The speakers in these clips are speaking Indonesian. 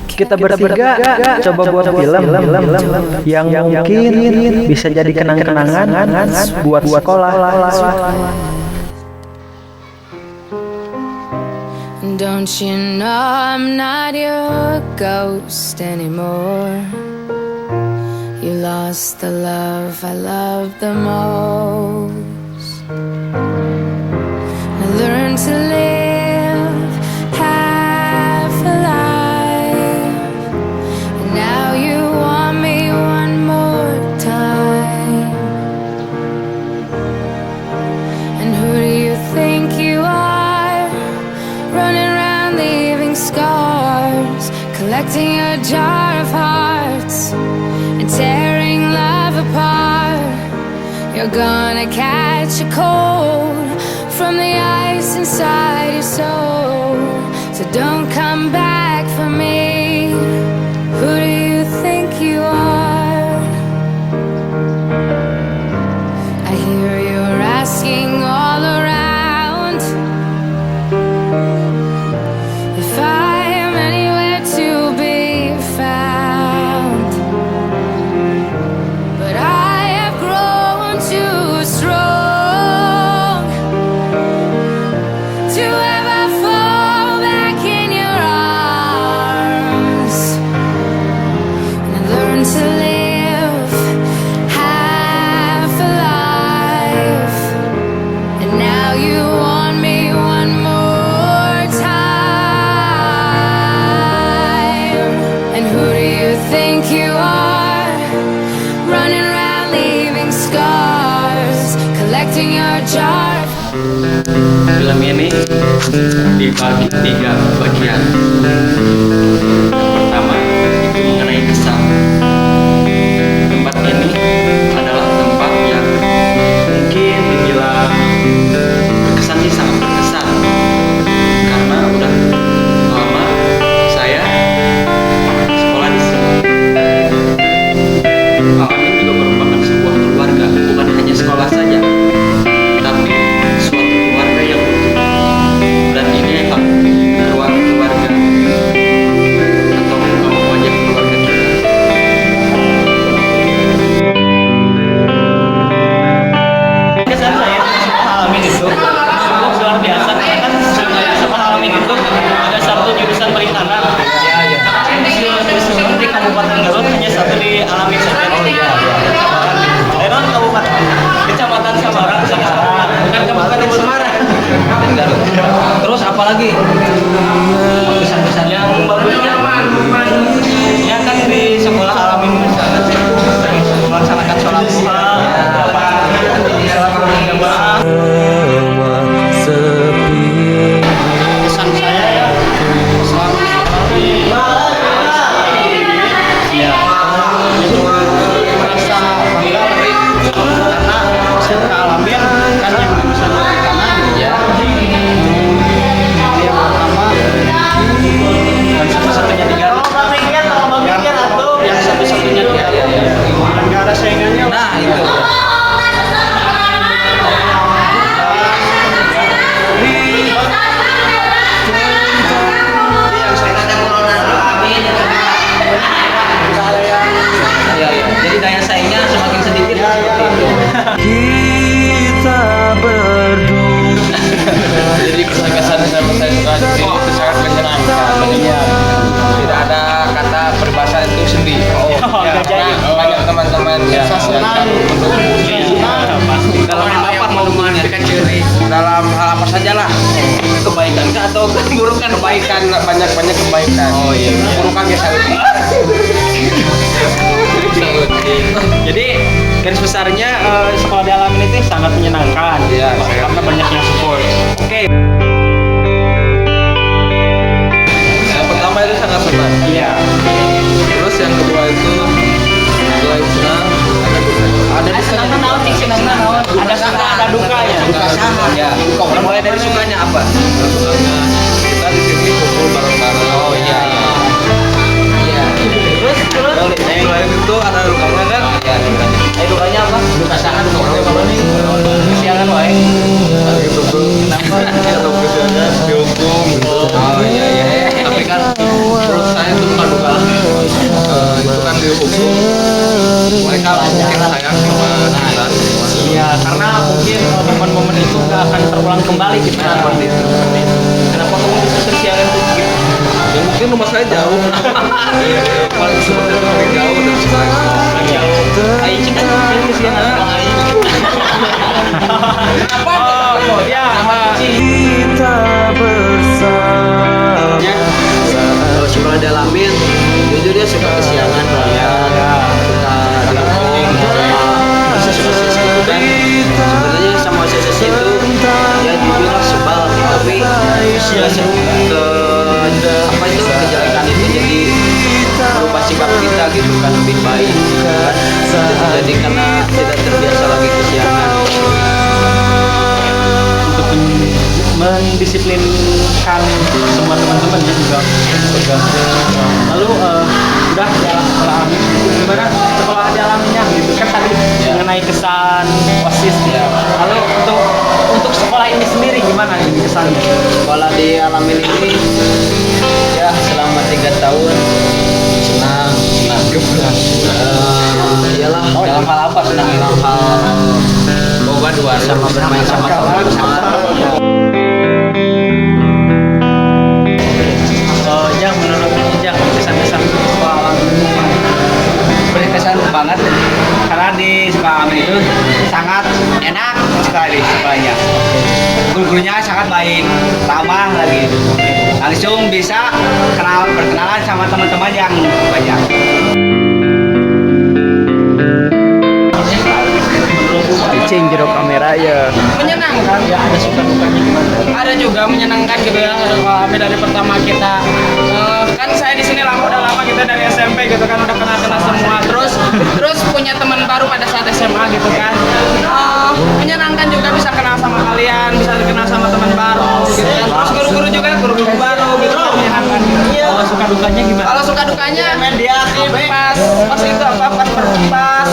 Kita bertiga coba buat film yang mungkin bisa jadi kenang-kenangan buat sekolah. Don't you know I'm not your ghost anymore? You lost the love I loved the most. I learned to live half alive, and now you want me one more time. And who do you think you are, running around leaving scars, collecting a jar of hearts and tearing love apart? You're gonna catch a cold from the ice inside your soul, so don't come back for me. Who do you think you are? I hear you're asking all around if I am anywhere to be found, but I have grown too strong to ever fall back in your arms. And I learned to live half alive, and now you want me one more time. And who do you think you are, running around leaving scars, collecting your jar? Film ini dibagi 3 bagian. Pertama itu mengenai kesan. Tempat ini adalah tempat yang mungkin dibilang berkesan sih, sangat berkesan, karena udah lama saya sekolah di sini. Alamin juga merupakan sebuah keluarga, bukan hanya sekolah saja, tapi suatu keluarga yang utuh. Dan ini ruang keluarga atau wajah keluarga kita. Kesan saya sama Alamin itu cukup luar biasa, kan sama Alamin itu ada satu jurusan perikanan. Seperti Kabupaten Garut hanya satu di Alamin saja. Kabupaten Kecamatan Samarang, bukan Kabupaten Semarang. Terus apa lagi? Pesan-pesan yang bagusnya ya kan di sekolah Alamin sering melaksanakan sholat duha, sholat berjamaah. Pesan saya ya, selalu ya, itu merasa bangga karena peserta Alamin kan yang jurusan perikanan ya. Yang pertama dan satu-satunya di Garut, yang satu-satunya di Garut, nggak ada saingannya. Nah itu. Jadi daya saingnya semakin sedikit. Kita berdua. Jadi kesan-kesan yang saya suka itu sangat menyenangkan. Tidak ada kata peribahasa itu sedih. Banyak teman-teman yang selalu mendukung. Dalam hal apa menemukan ciri? Dalam hal apa saja lah. Kebaikan atau keburukan? Kebaikan, banyak kebaikan. Oh iya. Keburukan biasa. Jadi garis besarnya sekolah di Alamin itu sangat menyenangkan ya, karena banyak yang support. Oke. Yang pertama itu sangat senang. Iya. Terus yang kedua itu selain senang ada duka ya. Ya. Mulai dari sukanya apa? Sukanya kita di sini kumpul bareng-bareng. Oh iya. Iya. Terus selain itu ada dukanya kan? Iya. Dukanya apa? Duka sangat, duka apa nih? Siangan wae. Kenapa? Dihukum. Oh iya. Tapi kan kembali gitu kan. Kenapa kamu bisa kesiangan tuh gitu? Ya mungkin rumah saya jauh. Paling sebenarnya lebih jauh dari saya. Ayo cik kan kesiangan bang Ayi. Oh ya, Kita bersama. Kalau sekolah dalamin jujur dia suka kesiangan ya, suka diomongin sama siswa-siswa itu kan. Sebenarnya sama siswa itu ya jujur sebal, tapi ya ke apa itu kejelekan itu jadi berubah sikap kita gitu kan, lebih baik kan. Jadi karena tidak terbiasa lagi kesiangan. untuk mendisiplinkan semua teman-teman ya juga. Lalu udah ya sekolah Amin gimana sekolah dialaminya gitu kan tadi mengenai kesan OSIS ya. Lalu untuk sekolah ini sendiri gimana ini kesannya? Sekolah di Alamin ini ya selama 3 tahun senang iyalah dalam hal apa senang dalam hal Boga dua sama bermain sama teman-teman. Yang menurut yang kesan-kesan sekolah Alamin Berkesan banget karena di sekolah Amin itu sangat enak sekali sekolahnya. Guru-gurunya sangat baik, ramah lagi. Langsung bisa berkenalan sama teman-teman yang banyak. Cing jero kamera ya. Menyenangkan ya ada suka dukanya gimana? ada juga menyenangkan gitu ya kalau dari pertama kita kan saya di sini udah lama kita dari SMP gitu kan udah kenal semua terus punya teman baru pada saat SMA gitu kan menyenangkan juga bisa kenal sama kalian bisa kenal sama teman baru gitu kan terus guru-guru juga guru-guru baru gitu kan menyenangkan Kalau suka dukanya gimana? kalau suka dukanya pas itu apa pas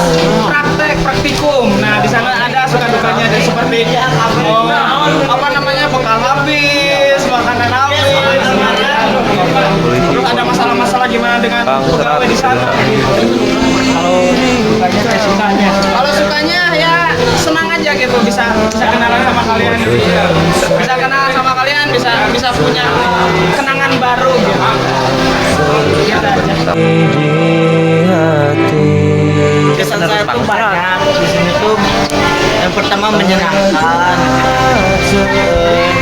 praktikum nah di sana ada suka dukanya dari seperti apa namanya bekal habis makanan habis terus ada masalah-masalah gimana dengan pegawai di sana Kalau dukanya kayak sukanya. kalau sukanya ya senang aja gitu bisa kenalan sama kalian bisa kenal sama kalian bisa punya kenangan baru gitu gitu aja. Kesan saya tuh banyak di sini tuh. Yang pertama menyenangkan,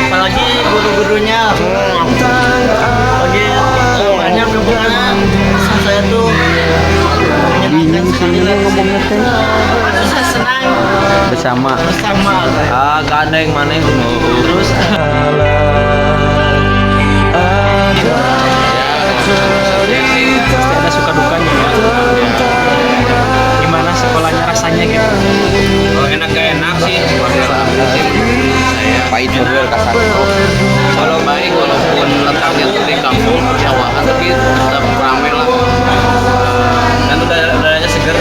apalagi guru-gurunya, apalagi banyak pokoknya kesan saya tuh menyenangkan sekali. Terus saya senang Bersama. gandeng mana itu terus Pasti ada suka dukanya ya. Gimana sekolahnya rasanya gitu? Kalau enak gak enak sih, saya pahit bener kasar. kalau baik walaupun letaknya tuh di kampung persawahan tapi tetap ramai lah. Dan udaranya seger.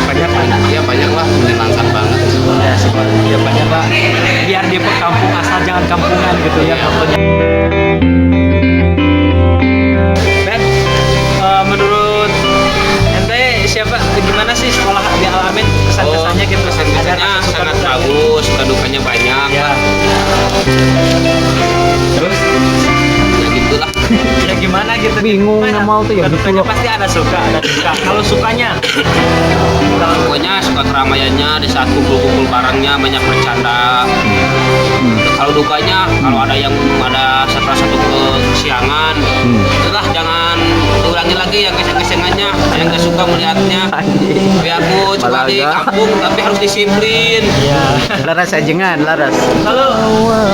Banyak lah. Ya banyak lah, menyenangkan banget. Ya sekolah ya banyak lah. Biar dia kampung asal jangan kampungan gitu ya fotonya. Ben, menurut ente siapa gimana sih sekolah di Alamin kesan-kesannya gitu? Kesan-kesannya sangat bagus, suka dukanya banyak. Ya. Terus Ya gitulah. ya gimana gitu? Bingung Gimana? mau tuh ya, Suka gitu dukanya loh. pasti ada suka, ada duka. Kalau sukanya Pokoknya suka keramaiannya di saat kumpul-kumpul barangnya banyak bercanda. Kalau dukanya kalau ada yang ada satu kesiangan, itulah jangan ulangi lagi yang keseng-kesengannya. Saya nggak suka melihatnya. Biarpun cuma di kampung tapi harus disiplin. Laras ajengan, laras. kalau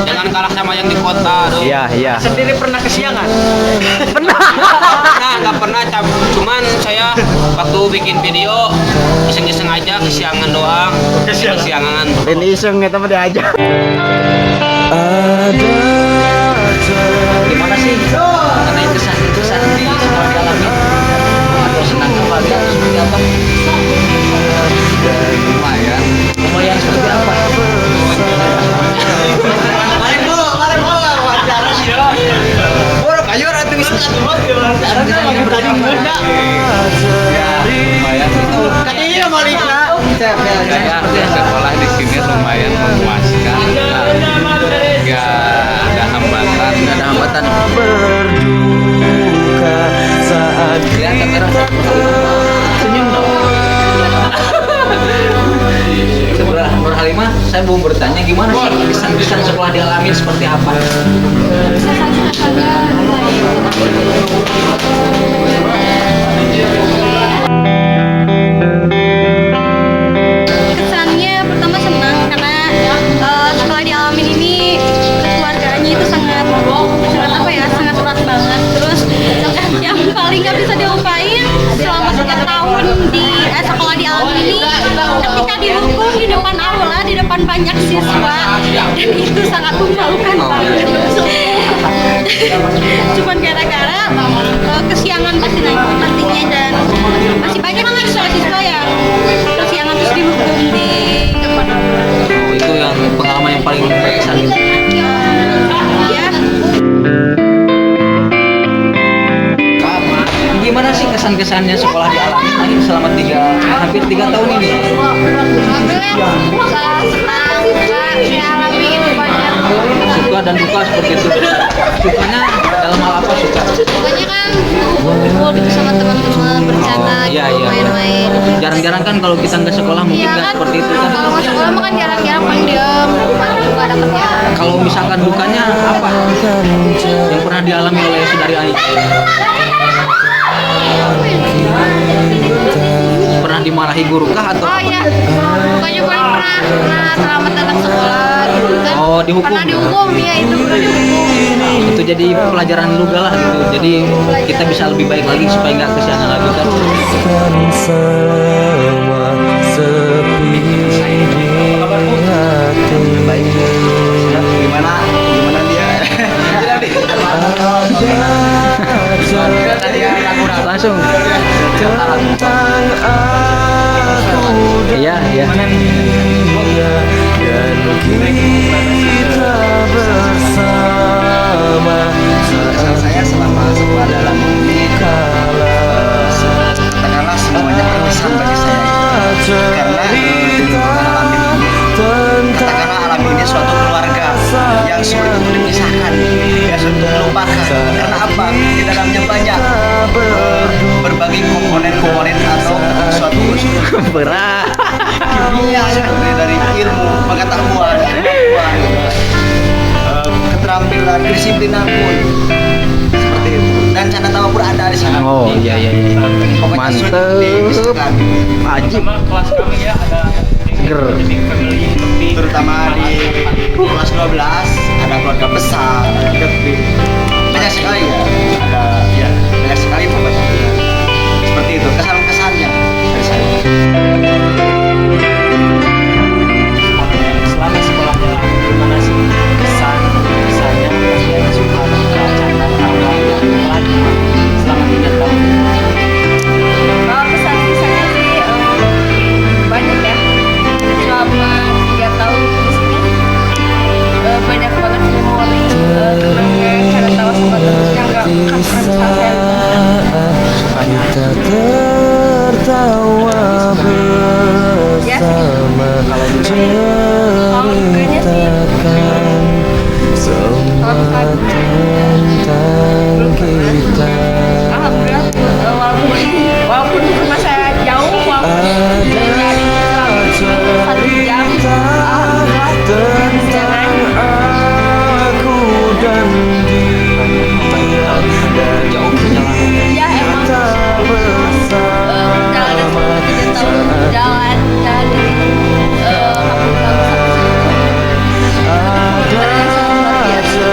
Jangan kalah sama yang di kota. Dong. Iya. sendiri pernah kesiangan? Nggak pernah. Cuman saya waktu bikin video iseng-iseng aja kesiangan doang. Kesiangan. Ini iseng kita mah diajak. Gimana sih mengenai kesan-kesan di sekolah di Alamin? Atau senang apa dia seperti apa? Lumayan seperti apa? Wawancara sih ya. Ayo ratu bisa tadi enggak. Ya lumayan itu. Kan iya Malika. Saya sekolah di sini lumayan memuaskan. Nggak ada hambatan. Nggak ada hambatan. Berduka saat Ya, kamera. Senyum dong. Sebenarnya Nur Halimah, saya belum bertanya gimana sih kesan-kesan sekolah dialami seperti apa? Kesannya pertama senang karena setelah dialamin ini keluarganya itu sangat apa ya, sangat erat banget. Terus yang paling nggak bisa dilupain selama 3 tahun di sekolah dialamin ini, ketika dihukum di depan aula, di depan banyak siswa, dan itu sangat memalukan banget. Cuman gara-gara kesiangan pasti nantinya, dan masih banyak siswa-siswa yang kesiangan terus dihukum di depan aula. Oh, itu yang pengalaman yang paling berkesan gitu. Ya. Gimana sih kesan-kesannya sekolah dialami selama hampir 3 tahun ini? Suka dan duka seperti itu. Sukanya dalam hal apa suka? Pokoknya kan kumpul gitu sama teman-teman, bercanda, Iya, gitu, iya. main-main. Jarang-jarang kan kalau kita nggak sekolah mungkin Iya nggak kan, seperti itu kan. kalau masuk sekolah mah kan jarang-jarang paling diem, nggak ada kerjaan. Kalau misalkan dukanya apa yang pernah dialami oleh saudari Ani? Pernah dimarahi guru kah atau Oh apa? iya, pokoknya paling pernah selamat datang sekolah gitu kan. Oh, dihukum. Pernah dihukum, ya itu pernah dihukum. Itu jadi pelajaran juga lah gitu. Jadi kita bisa lebih baik lagi supaya nggak kesiangan lagi kan. semua sepi di hati. Gimana dia? Langsung. Tentang aku Iya, iya. dan kita bersama Saya selama sekolah dalam ini katakanlah semuanya berkesan bagi saya karena katakanlah alam ini suatu keluarga yang sulit untuk dipisahkan, yang sulit untuk dilupakan. Karena apa? Di dalamnya banyak berbagai komponen-komponen atau suatu unsur Berat. kimia seperti dari ilmu, pengetahuan, kemampuan, keterampilan, kedisiplinan pun seperti itu. Dan canda tawa pun ada di sana. Oh, iya, iya. Pokoknya sulit Mantep. dipisahkan. Ajib. Kelas kami ya ada Seger. family seperti Terutama di kelas 12 ada keluarga besar, ada gede. Banyak sekali ya. Ada ya banyak sekali pokoknya. Seperti itu kesan-kesannya dari saya. selama sekolahnya gimana sih kesannya pasti ada suka duka canda tawa pelan selama 3 tahun. Kalau pesan-pesannya sih banyak ya. Selama 3 tahun di sini banyak banget memori kenangan, cara tawa sama temen yang gak akan saya kita tertawa bersama ceritakan semua tentang kita. alhamdulillah walaupun rumah saya jauh, walaupun dari selama 1 jam, alhamdulillah Tentang aku dan dia dan ya emang perjalanan selama 3 tahun berjalan dari kampung Bagus sampai sini. Perjalanan yang sangat luar biasa.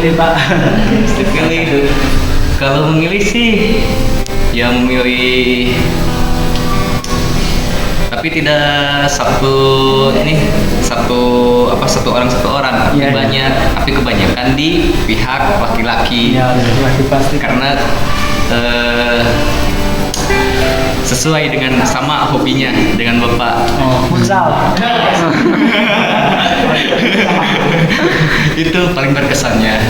memilih Pak? Memilih. Kalau memilih sih ya memilih, tapi tidak satu orang Iya, iya. tapi kebanyakan di pihak laki-laki. Ya, laki pasti. Karena sesuai dengan sama hobinya dengan bapak. Oh, futsal. Itu paling berkesannya.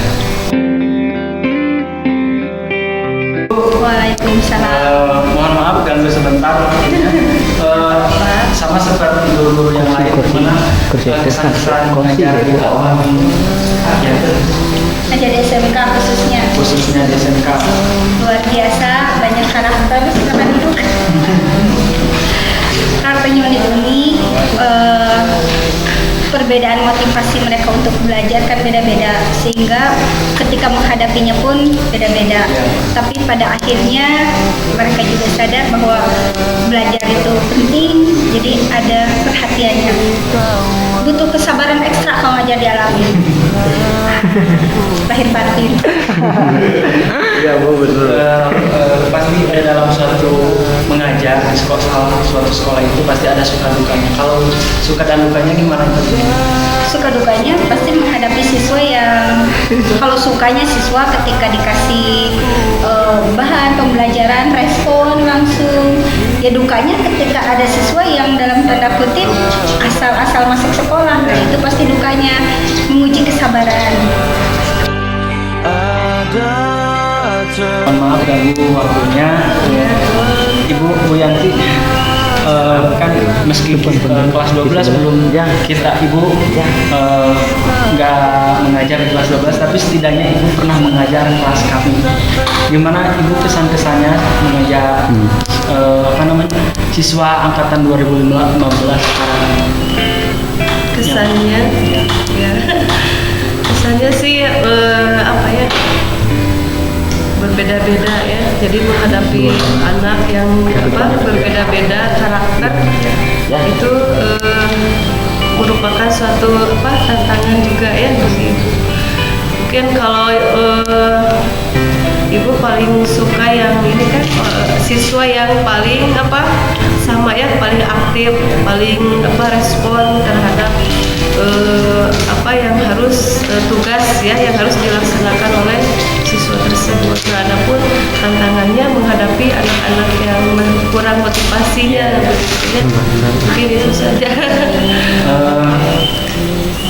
Waalaikumsalam. Mohon maaf ganggu sebentar waktunya. Sama seperti guru-guru yang lain, mana kesan-kesan mengajar di awal ya, Ngajar di SMK khususnya di SMK. luar biasa, banyak karakter silakan duduk. Karakternya unik-unik, perbedaan motivasi mereka untuk belajar kan beda-beda, sehingga ketika menghadapinya pun beda-beda. Tapi pada akhirnya mereka juga sadar bahwa belajar itu penting, jadi ada perhatiannya. Butuh kesabaran ekstra kalau ngajar dialami. Lahir batin. Iya Bu, betul. Pasti ada dalam suatu mengajar di suatu sekolah itu pasti ada suka dukanya. Kalau suka dan dukanya gimana itu? Suka dukanya pasti menghadapi siswa yang kalau sukanya siswa ketika dikasih bahan pembelajaran respon langsung. Ya dukanya ketika ada siswa yang dalam tanda kutip asal-asal masuk sekolah. Nah itu pasti dukanya, menguji kesabaran. Mohon maaf ganggu waktunya. Ibu Bu Yanti, kan meski kelas 12 belum kita Ibu nggak mengajar di kelas 12, tapi setidaknya Ibu pernah mengajar kelas kami. Gimana Ibu kesan-kesannya mengajar siswa angkatan 2015 sekarang? Kesannya kesannya sih berbeda-beda ya, jadi menghadapi anak yang berbeda-beda karakter itu merupakan suatu tantangan juga ya bagi ibu. Mungkin kalau ibu paling suka yang ini kan siswa yang paling paling aktif, paling respon terhadap yang harus tugas ya yang harus dilaksanakan oleh siswa tersebut. Nah, adapun tantangannya menghadapi anak-anak yang kurang motivasinya, ya. Mungkin itu saja.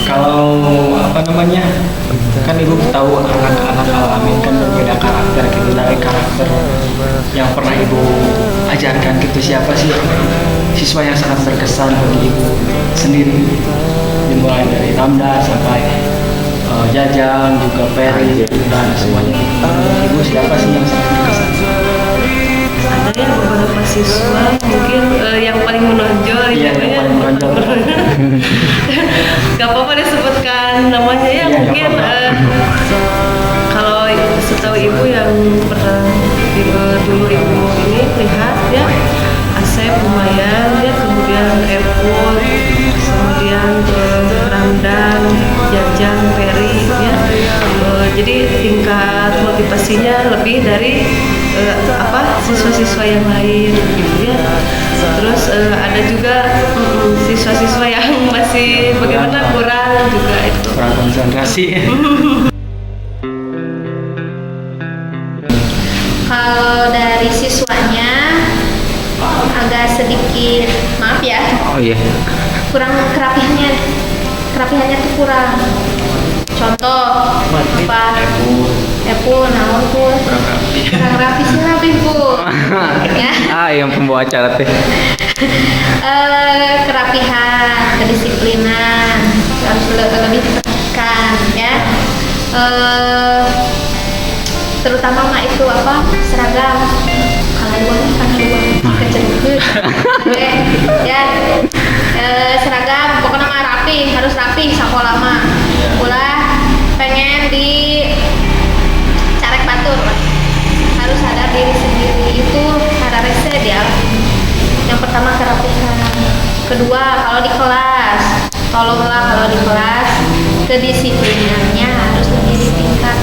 Kalau kan Ibu tahu anak-anak Al-Amin kan berbeda karakter gitu. Dari karakter yang pernah Ibu ajarkan gitu, siapa sih siswa yang sangat berkesan bagi Ibu sendiri, dimulai dari Ramda sampai Jajang juga Peri dan semuanya. Ibu siapa sih yang sangat berkesan? Ada yang beberapa siswa mungkin yang paling menonjol Yang paling menonjol. Gak apa-apa disebutkan namanya ya, mungkin kalau setahu ibu yang pernah dulu ibu ini lihat ya, Asep lumayan ya, kemudian Epul, kemudian Ramdan, Jajang, Peri ya. Jadi tingkat motivasinya lebih dari siswa-siswa yang lain gitu ya. Terus ada juga siswa-siswa yang masih bagaimana kurang juga itu. Kurang konsentrasi. Kalau dari siswanya agak sedikit maaf ya, kurang kerapihannya tuh kurang. Contoh Epul, naon pun kurang rapi sih Bu. Ya. Yang pembawa acara teh. Kerapihan, kedisiplinan harus lebih diperhatikan ya. Terutama itu seragam. Kalau dua kecenderungan ya. Seragam pokoknya mah rapi, harus rapi sekolah mah. Ulah pengen di carek batur, harus sadar diri sendiri, itu cara rese dia. Yang pertama kerapihan, kedua kalau di kelas, tolonglah kalau di kelas kedisiplinannya harus lebih ditingkatkan.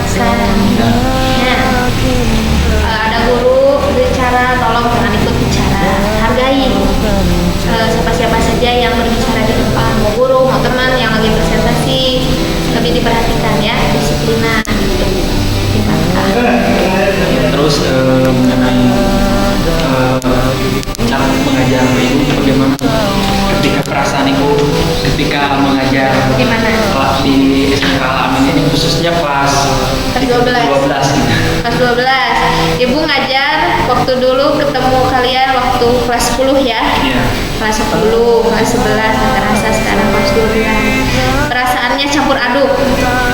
khususnya kelas Kelas 12. 12. Kelas 12. Ibu ngajar waktu dulu ketemu kalian waktu kelas 10 ya. Iya. Kelas 10, kelas 11 nggak terasa sekarang kelas 12. Perasaannya campur aduk.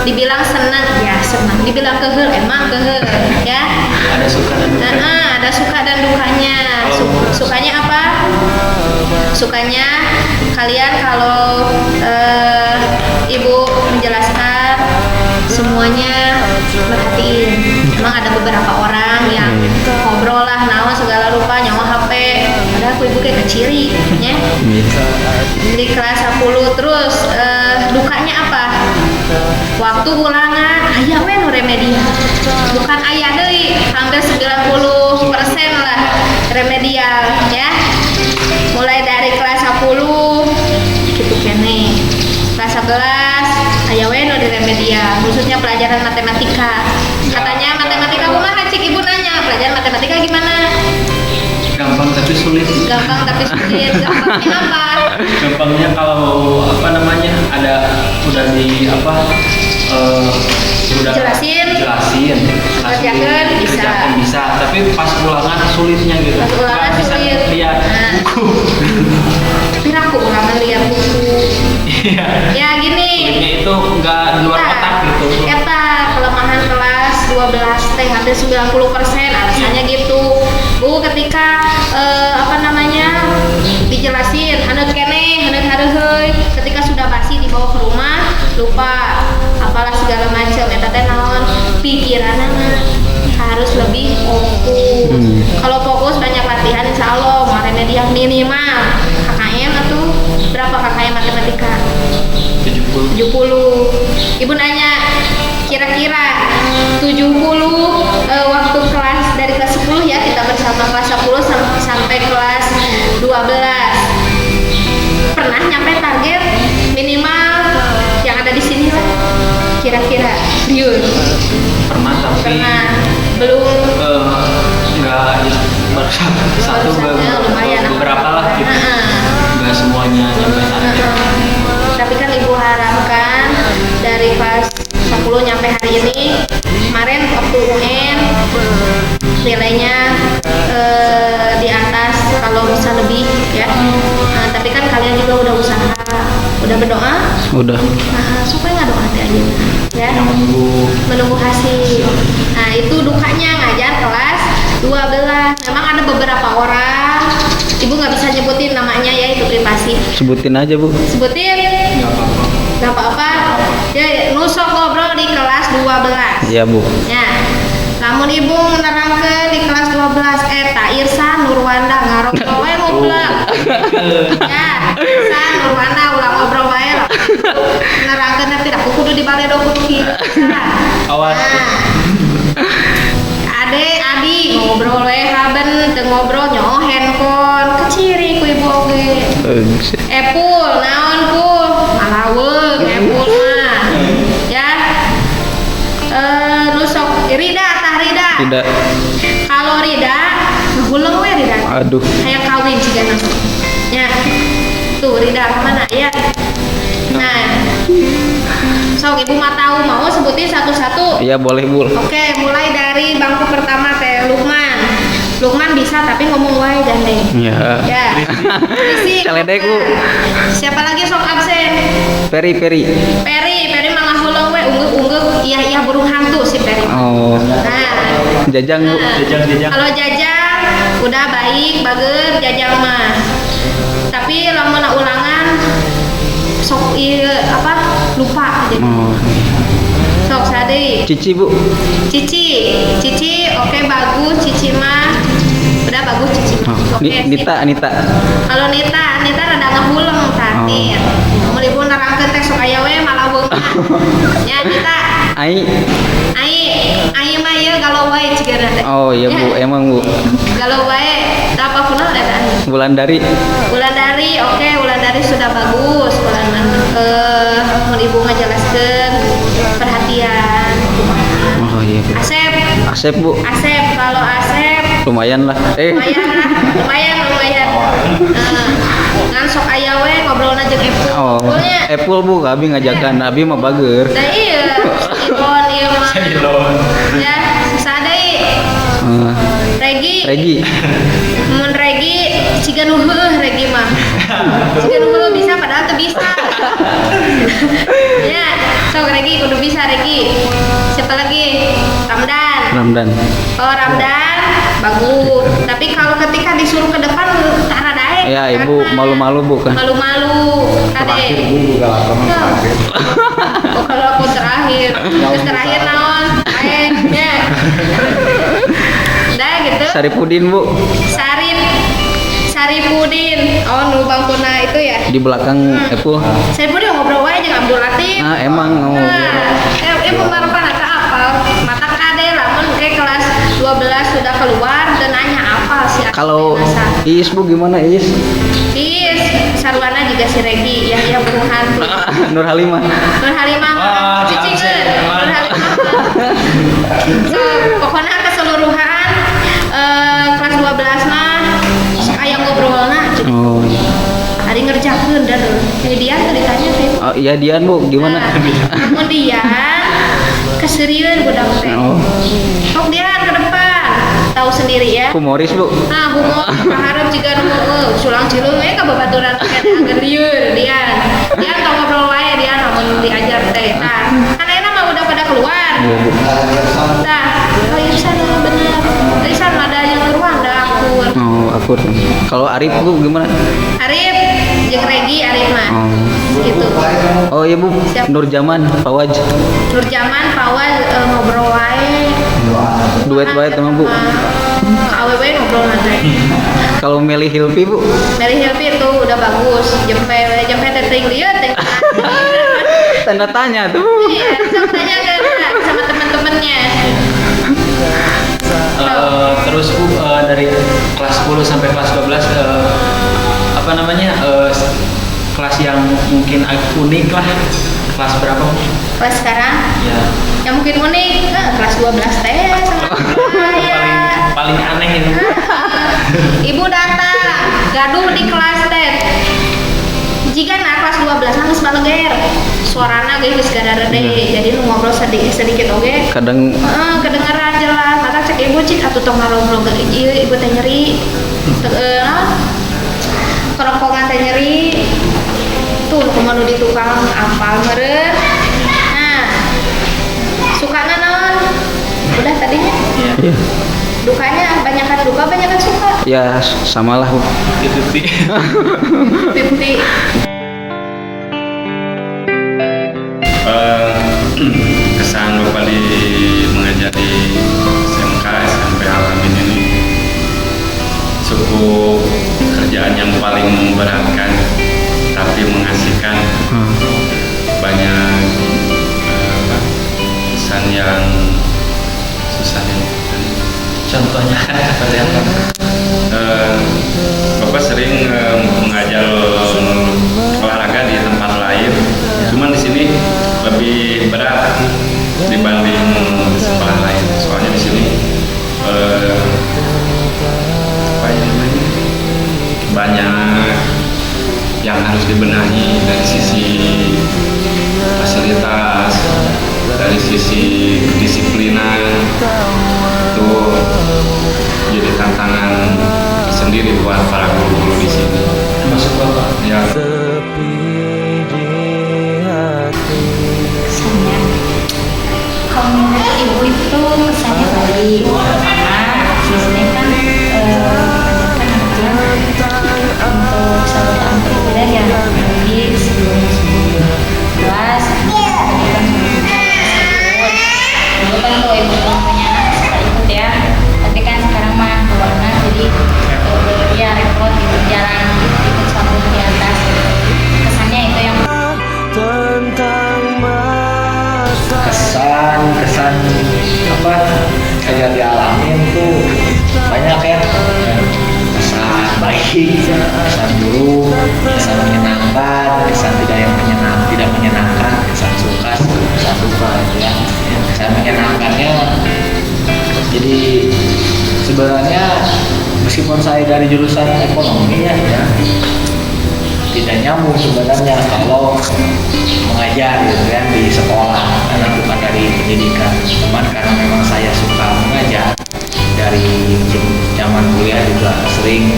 Dibilang senang, ya senang. Dibilang kehel, emang kehel, ya. Ada suka dan duka. Ada suka dan dukanya. Sukanya apa? Sukanya kalian kalau ibu menjelaskan semuanya merhatiin. Emang ada beberapa orang yang ngobrol lah, naon segala rupa nyawa HP. Padahal aku ibu kayak keciri, ya. Di kelas 10 terus dukanya apa? Waktu ulangan, aya we nu remedial. Bukan aya deui, hampir 90% lah remedial, ya. Mulai dari kelas 10 gitu kene. Kelas 11 aya we nu di remedial, khususnya pelajaran matematika. Katanya matematika kumaha cik ibu nanya, pelajaran matematika gimana? Gampang tapi sulit. Gampang tapi sulit. Gampangnya apa? Gampangnya kalau apa namanya udah Jelasin. Kerjakan bisa. Kerjakan bisa, tapi pas ulangan sulitnya gitu. Pas ulangan Nggak bisa sulit. lihat buku. Tapi aku ulangan lihat buku. Iya. Ya gini. Sulitnya itu nggak di luar otak gitu. Eta kelemahan kelas 12 teh hampir 90%, alasannya gitu. Bu ketika dijelasin haneut keneh, haneut hareuy, ketika sudah basi dibawa ke rumah lupa apalah segala macam eta teh naon pikiranna harus lebih fokus. Kalau fokus banyak latihan insyaallah mau remedial minimal KKM atau berapa KKM matematika? 70. Ibu nanya kira-kira 70 waktu kelas dari kelas 10 ya, kita bersama kelas 10 sampai kelas 12 pernah nyampe target minimal yang ada di sini lah kira-kira riun? Pernah belum nggak satu lumayan beberapa lah gitu, nggak semuanya nyampe target. Tapi kan ibu harapkan dari kelas 10 nyampe hari ini. Kemarin waktu UN nilainya di atas, kalau bisa lebih ya. Tapi kan kalian juga udah usaha, udah berdoa, Udah. supaya nggak doa aja ya, menunggu hasil. Nah itu dukanya ngajar kelas 12. Memang ada beberapa orang, ibu nggak bisa nyebutin namanya ya, itu privasi. Sebutin aja, Bu. Sebutin nggak apa-apa ya, nusok ngobrol di kelas 12 Iya, Bu. ya. Namun ibu menerangkan di kelas 12 eta Irsa Nurwanda ngarobrol wae ngumpulak ya. Irsa Nurwanda ulang ngobrol wae lah menerangkan, tapi aku kudu dibaledog kudu kieu Awas. Adi ngobrol wae haben teu ngobrol nyoh handphone keciri ku ibu oge. Epul naon pul malaweung epul mah ya. Nusok Rida tah Rida. Tidak. Kalau Rida ngehuleng we Rida. Aduh. Hayang kawin cigana. Ya. Tuh Rida kemana ya? Nah. Sok ibu mah tahu, mau sebutin satu-satu. Iya, boleh, Bu. Oke, mulai dari bangku pertama teh Lukman. Lukman bisa tapi ngomong wae gandeng. Iya. Ya. Isi. Celedek, Bu. Siapa lagi sok absen? Peri. Peri malah huleung we ungguk iya burung hantu si Peri. Oh. Nah. Jajang, Bu. Jajang. Kalau Jajang udah baik, bager Jajang mah. Tapi lamun ulangan sok lupa jadi. Oh. Sok sadeu. Cici, Bu. Cici oke bagus, Cici mah udah bagus Cici mah. Oh. Oke. sip. Nita. Kalau Nita rada ngehuleng tadi. Mun ibu nerangkeun teh sok aya we malaweung. Ya Nita. Ai mah ieu galau wae cigana teh. Oh iya, Bu. Emang, Bu. Galau wae. Da apa kunaon eta? Wulandari. Oke, Wulandari sudah bagus. Mun ibu ngajelaskeun perhatian. Oh iya, Bu. Asep, Bu. Kalau Asep Lumayan lah. lumayan. Ngan sok aya we ngobrolna jeung Epul. Oh. Epul, Bu. Abi ngajakan. Abi mah bager. Da iya, Ibon iya mah. Ya, susah deh. Regi. Mun Regi siga nu heueuh Regi mah. Siga nu heueuh bisa padahal teu bisa. Ya, sok Regi kudu bisa Regi. Siapa lagi? Ramdan. Oh, Ramdan bagus. Tapi kalau ketika disuruh ke depan tara dae. Ya, Ibu malu-malu Bu kan. Malu-malu. Kade. Oh, kalau aku terakhir. Terus terakhir naon? Ya. Udah gitu. Saripudin Bu. Saripudin. Oh, nu bangkuna itu ya. Di belakang Epul. Saripudin ngobrol wae jeung Abdul Latif. Nah, emang Emang barapan eta apal. Mata kade lamun ke kelas 12 sudah keluar dan nanya apa sih. Kalau Iis Bu gimana Iis? Iis sarwana juga si Regi yang Burhan. Nur Halimah. Cicingeun. Nur Halimah. So, pokoknya keseluruhan kelas 12 mah sok aya ngobrolna. Oh. Ari ngerjakeun dan ini dia teh ditanya teh. Oh iya Dian Bu, gimana? Namun dia keserius budak teh. Oh. Sok Dian ke depan. Tahu sendiri ya. Humoris Bu. Nah, humor kaharep juga nu sulang cileung ka babaturan teh angger lieur Dian. Dian tong ngobrol wae Dian namun diajar teh. Nah, kan ayeuna mah udah pada keluar. Nah, oh iya sana bener. Tadi sana ada yang keluar ada akur. Oh, akur. Kalau Arif Bu gimana? Arif jeung Regi Arif mah. Gitu. Oh iya Bu, Siap. Nur Jaman, Fawaj. Ngobrol wae. Duet wae teman Bu. Awewe ngobrol nanti. Kalau Meli Hilfi Bu? Meli Hilfi itu udah bagus. Jempe tetring liat teh. Tanda tanya tuh. Iya, sama tanya sama teman-temannya. Terus Bu dari kelas 10 sampai kelas 12 apa namanya kelas yang mungkin agak unik lah. Kelas berapa Bu? Kelas sekarang? Ya. Yang mungkin unik kelas 12 teh sama paling aneh ini. Ibu datang gaduh di kelas teh. Jika kelas 12 nangis baleger. Suarana ge geus gadarede. Jadi nu ngobrol sedikit oge. Kadang kedengaran jelas. Mata cek ibu cik atuh tong ngarobrol ge ieu ibu teh nyeri. Kerongkongan teh nyeri. Tuh kumaha di tukang apal meureun. Nah. Sukana naon? Udah tadinya? Iya. Dukanya banyakan duka banyakan suka. Ya samalah Bu. Gitu. 50. Kesan Bapak mengajar di SMK SMP Alamin ini cukup kerjaan yang paling memberatkan tapi mengasihkan. Banyak kesan yang susah ini. Contohnya seperti apa? Bapak sering mengajar olahraga di tempat lain, cuman di sini lebih berat dibanding di sekolah lain. Soalnya di sini banyak yang harus dibenahi dari sisi fasilitas, dari sisi kedisiplinan. Itu jadi tantangan sendiri buat para guru-guru di sini. Masuk Bapak. Ya. Kesannya kalau menurut ibu itu kesannya baik karena di sini kan untuk saluran primer ya baik sebelum kelas dulu kan kalau ibu punya anak suka ikut ya tapi kan sekarang mah corona jadi ya repot gitu jarang ikut sambung di atas kesannya itu yang kesan apa kayak dialamin tuh banyak ya, kesan baik, kesan buruk, kesan menyenangkan, kesan tidak menyenangkan, kesan suka, kesan duka ya. Kesan menyenangkannya jadi sebenarnya meskipun saya dari jurusan ekonomi ya tidak nyambung sebenarnya kalau mengajar gitu kan di sekolah karena bukan dari pendidikan. Cuman karena memang saya suka mengajar dari zaman kuliah juga sering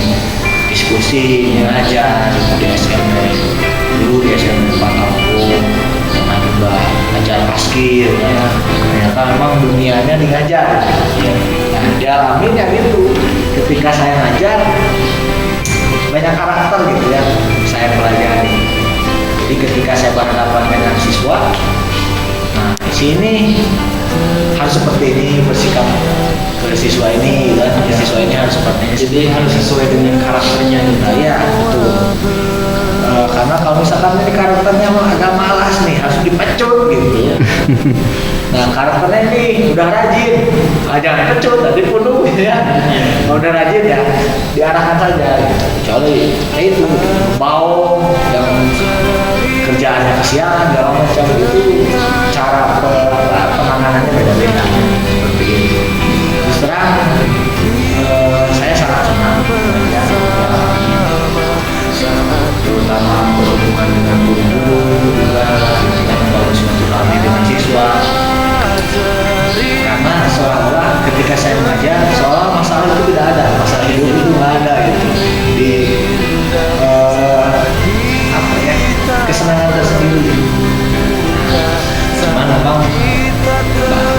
diskusi mengajar di SMP dulu di SMP Pak Kampung, pernah juga ngajar paskir ya. Ternyata memang dunianya di ngajar ya. Nah dialamin ya gitu ketika saya ngajar banyak karakter gitu ya saya pelajari. Jadi ketika saya berhadapan dengan siswa, nah di sini harus seperti ini bersikap ke siswa ini kan, siswa ini harus seperti ini. Jadi harus sesuai dengan karakternya. Nah ya betul. Karena kalau misalkan ini karakternya agak malas nih harus dipecut gitu. Nah karakternya ini udah rajin, jangan pecut, nanti penuh gitu ya. Kalau udah rajin ya diarahkan saja. Gitu. Kecuali itu mau yang kerjaannya kesian, segala macam itu cara penanganannya beda-beda seperti itu. Terus terang saya sangat senang ya, terutama berhubungan dengan guru-guru juga yang baru silaturahmi dengan siswa. Karena seolah-olah ketika saya mengajar seolah masalah itu tidak ada, masalah hidup itu nggak ada gitu di apa ya kesenangan tersendiri. Cuman memang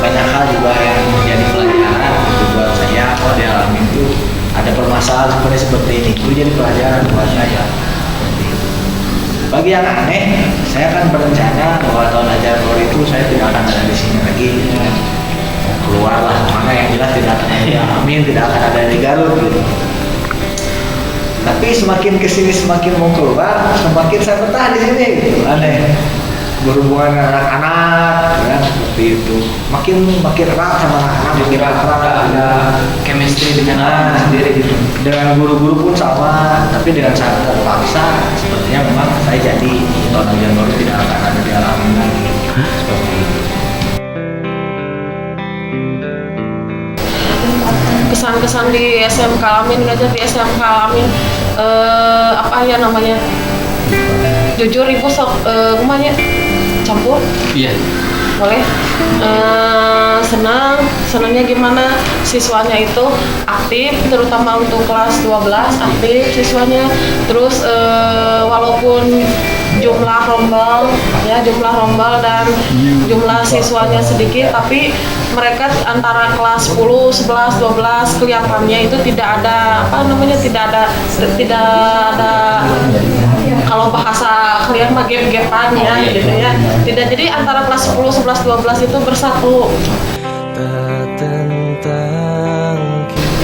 banyak hal juga yang menjadi pelajaran gitu buat saya. Kalau di alam itu ada permasalahan seperti ini itu jadi pelajaran buat saya. Bagi yang aneh, saya akan berencana bahwa tahun ajaran baru itu saya tidak akan ada di sini lagi. Ya. Keluarlah, mana yang jelas tidak akan ada. Amin, tidak akan ada di Garut. Gitu. Tapi semakin kesini semakin mau keluar, semakin saya betah di sini. Gitu. Aneh. Berhubungan dengan anak-anak, ya, seperti itu. Makin erat sama anak-anak, makin erat ada chemistry dengan anak sendiri gitu. Dengan guru-guru pun sama, tapi dengan cara terpaksa sepertinya memang saya jadi tahun ajaran baru tidak akan ada di alam lagi. Seperti itu. Kesan-kesan di SMK Alamin, ngajar di SMK Alamin apa ya namanya, jujur ibu sok rumahnya campur. Iya. Boleh. Senangnya gimana, siswanya itu aktif, terutama untuk kelas 12 aktif siswanya. Terus walaupun jumlah rombal dan jumlah siswanya sedikit, tapi mereka antara kelas 10, 11, 12 kelihatannya itu tidak ada kalau bahasa kalian mah gap-gapan ya gitu ya. Tidak, jadi antara kelas 10, 11, 12 itu bersatu.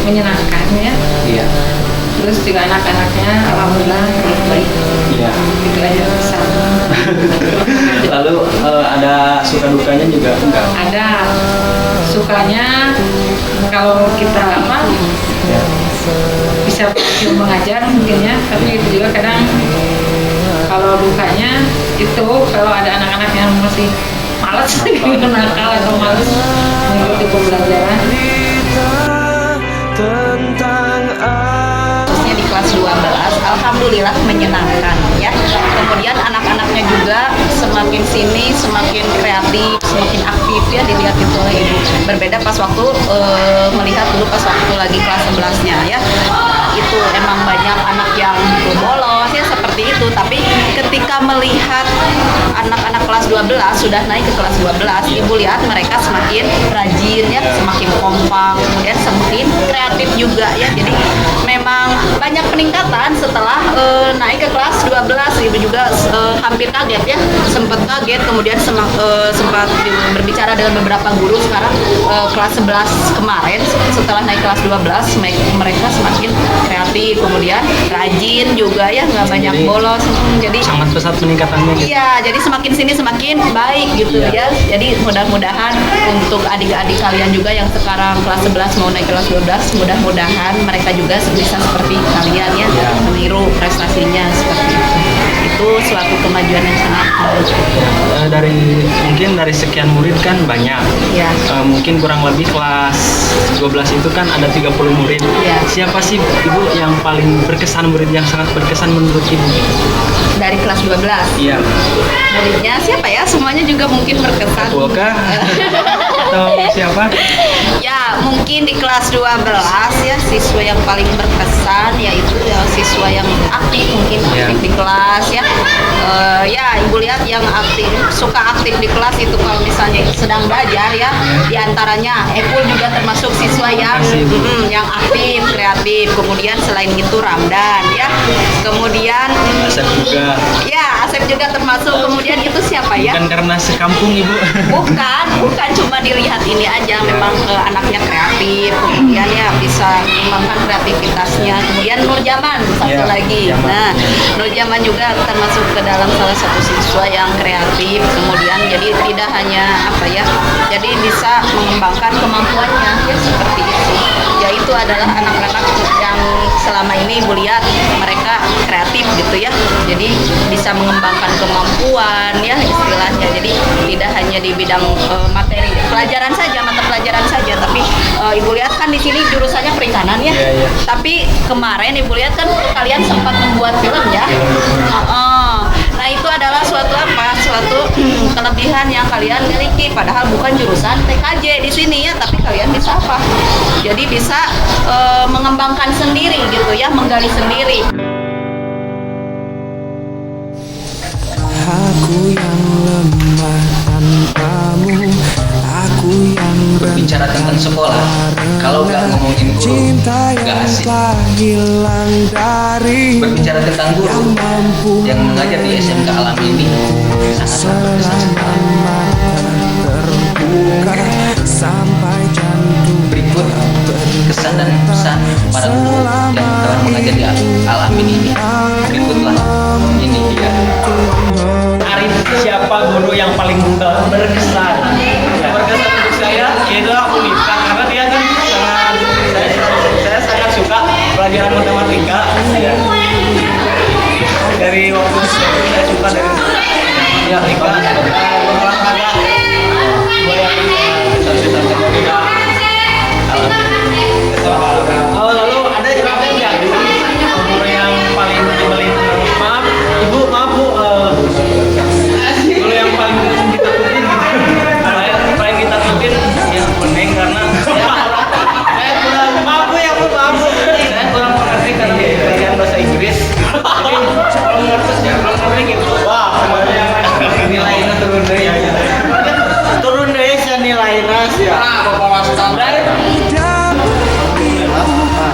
Menyenangkan ya. Iya. Terus juga anak-anaknya alhamdulillah baik. Iya. Itu aja pesan. Lalu ada suka dukanya juga enggak? Ada sukanya kalau kita bisa berhasil mengajar mungkin ya, tapi itu juga kadang kalau dukanya itu kalau ada anak-anak yang masih malas nakal atau malas mengikuti pembelajaran. Khususnya di kelas 12, alhamdulillah menyenangkan ya. Kemudian anak-anaknya juga semakin sini semakin kreatif, semakin aktif ya, dilihat itu oleh ibu. Berbeda pas waktu melihat dulu pas waktu lagi kelas 11-nya ya. Itu emang banyak anak yang bolos ya seperti itu, tapi ketika melihat anak-anak kelas 12 sudah naik ke kelas 12, ibu lihat mereka semakin rajin ya, semakin kompak, kemudian semakin kreatif juga ya. Jadi memang banyak peningkatan setelah naik ke kelas 12. Ibu juga hampir kaget ya, sempat kaget, kemudian sempat berbicara dengan beberapa guru. Sekarang kelas 11 kemarin setelah naik kelas 12 mereka semakin kreatif, kemudian rajin juga ya, nggak banyak bolos. Jadi sangat pesat peningkatannya gitu. Iya, jadi semakin sini semakin baik gitu ya. Jadi mudah-mudahan untuk adik-adik kalian juga yang sekarang kelas 11 mau naik kelas 12, mudah-mudahan mereka juga bisa seperti kalian ya, meniru prestasinya seperti itu. Itu suatu kemajuan yang sangat baik. Mungkin dari sekian murid kan banyak. Ya. Mungkin kurang lebih kelas 12 itu kan ada 30 murid. Ya. Siapa sih Ibu yang paling berkesan, murid yang sangat berkesan menurut Ibu? Dari kelas 12? Iya. Muridnya siapa ya? Semuanya juga mungkin berkesan. Apakah? Atau siapa? Ya, mungkin di kelas 12 ya siswa yang paling berkesan yaitu ya siswa yang aktif mungkin aktif di kelas ya. Ya, Ibu lihat yang aktif, suka aktif di kelas itu kalau misalnya sedang belajar ya, diantaranya Epul juga termasuk siswa yang aktif, kreatif. Kemudian selain itu Ramdan ya. Kemudian Asep juga. Ya, Asep juga termasuk. Kemudian itu siapa ya? Bukan karena sekampung Ibu. Bukan cuma dilihat ini aja, memang anaknya kreatif, kemudian ya bisa mengembangkan kreativitasnya. Kemudian Nur Jaman satu lagi. Nah, Nur Jaman juga termasuk ke dalam salah satu siswa yang kreatif. Kemudian jadi tidak hanya jadi bisa mengembangkan kemampuannya ya seperti itu. Yaitu adalah anak-anak yang selama ini Ibu lihat mereka kreatif gitu ya. Jadi bisa mengembangkan kemampuan ya istilahnya. Jadi tidak hanya di bidang materi pelajaran saja, mata pelajaran saja, tapi Ibu lihat kan di sini jurusannya perikanan ya. Tapi kemarin Ibu lihat kan kalian sempat membuat film ya. Nah, itu adalah suatu kelebihan yang kalian miliki, padahal bukan jurusan TKJ di sini ya, tapi kalian bisa apa? Jadi bisa mengembangkan sendiri gitu ya, menggali sendiri. Aku yang lemah tanpamu, aku yang berbicara tentang sekolah, kalau nggak ngomongin guru, nggak asik. Berbicara tentang guru yang mengajar di SMK Alam ini sangat berkesan sekali. Berikut kesan dan pesan para guru yang telah mengajar di Alam ini. Berikutlah ini dia. Arif, siapa guru yang paling berkesan? Berkesan untuk saya yaitu Unita, karena dia kan saya sangat suka pelajaran matematika. Dari waktu saya suka dari matematika, olahraga, lalu ada juga nggak guru yang paling nyebelin? Maaf Bu, guru yang paling ditakutin gitu. Paling ditakutin yang kuning karena saya kurang maaf Bu, saya kurang mengerti karena pelajaran bahasa Inggris. Jadi kalau mengerti gitu. Wah, nilainya turun deh. Turun deh nilainya sih.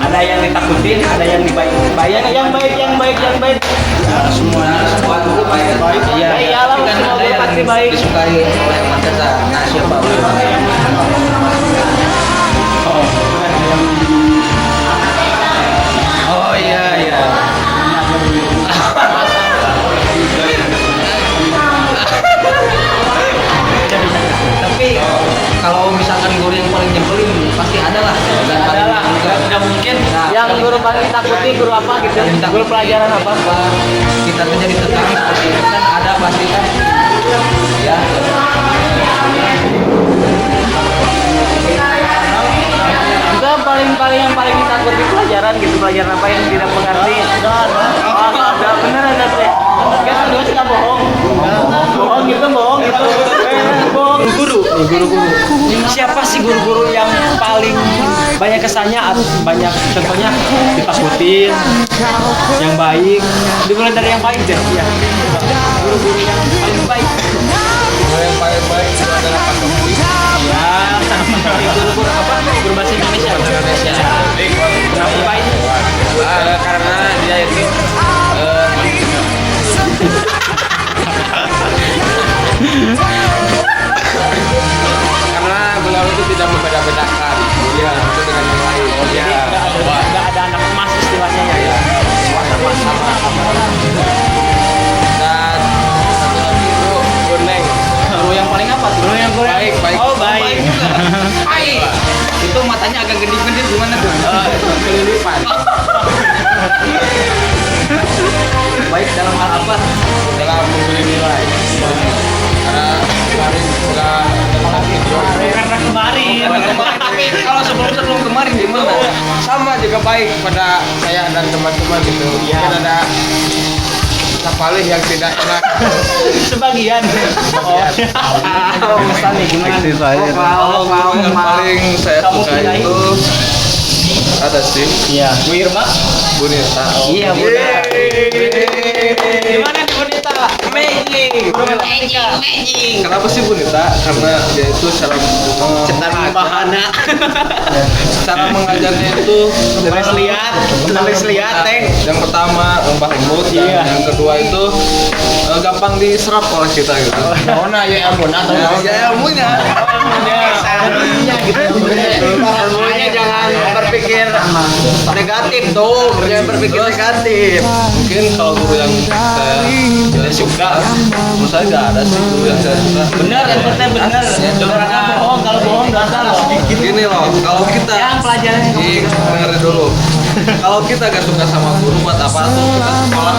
Ada yang ditakutin, ada yang dibayang, yang baik. Semua guru baik. Iya, iyalah, semua guru pasti baik. Disukai oleh madrasah. Nah, siapa? Oh iya. Tapi kalau misalkan guru yang paling nyebelin pasti ada lah. Nggak mungkin. Yang guru paling ditakuti guru apa gitu? Guru pelajaran apa? Kita tuh jadi tertarik seperti itu kan ada pasti kan. Ya. Juga yang paling ditakuti pelajaran gitu, pelajaran apa yang tidak mengerti? Ada, bener ada teh. Kan terus nggak bohong. Bohong gitu. Guru. Siapa sih guru-guru yang paling banyak kesannya atau banyak contohnya ditakutin, yang baik? Dimulai dari yang baik deh ya. Guru-guru yang paling baik. Yang paling baik itu adalah Pak Tomli. Ya, guru apa? Guru bahasa Indonesia. Kenapa baik? Karena dia itu karena beliau itu tidak membeda-bedakan itu dengan yang lain. Nggak ada anak emas istilahnya ya. Sama. Dan satu lagi itu Guneng. Guru yang paling apa? Guru yang baik. Oh, baik. Baik. Itu matanya agak gede-gede gimana tuh? Kelilipan. Baik dalam hal apa? Dalam diberi nilai. Karena kemarin sudah Karena kemarin. tapi kalau sebelum kemarin gimana? Sama juga baik pada saya dan teman-teman gitu. Mungkin ada sapalih yang tidak enak. Sebagian. Misalnya gimana? Kalau yang paling saya suka itu ada sih. Iya. Bu Irma. Bu Nita. Iya, Bu Nita. Gimana nih Bu Nita? Magic. Kenapa sih Bu Nita? Karena dia itu cara bahana. cara mengajarnya itu Tulis lihat, Teng. yang pertama lembah lembut dan yang kedua itu gampang diserap oleh kita gitu. Nona ya ampun atau Ya ilmunya. ilmunya jangan berpikir negatif tuh, jangan berpikir negatif. Mungkin kalau guru yang saya suka, menurut saya nggak ada sih guru yang saya suka. Benar, benar. Jangan bohong, kalau bohong dosa loh. Gini loh, kalau kita Yang pelajarannya dengerin dulu. Kalau kita gak suka sama guru, buat apa tuh kita sekolah?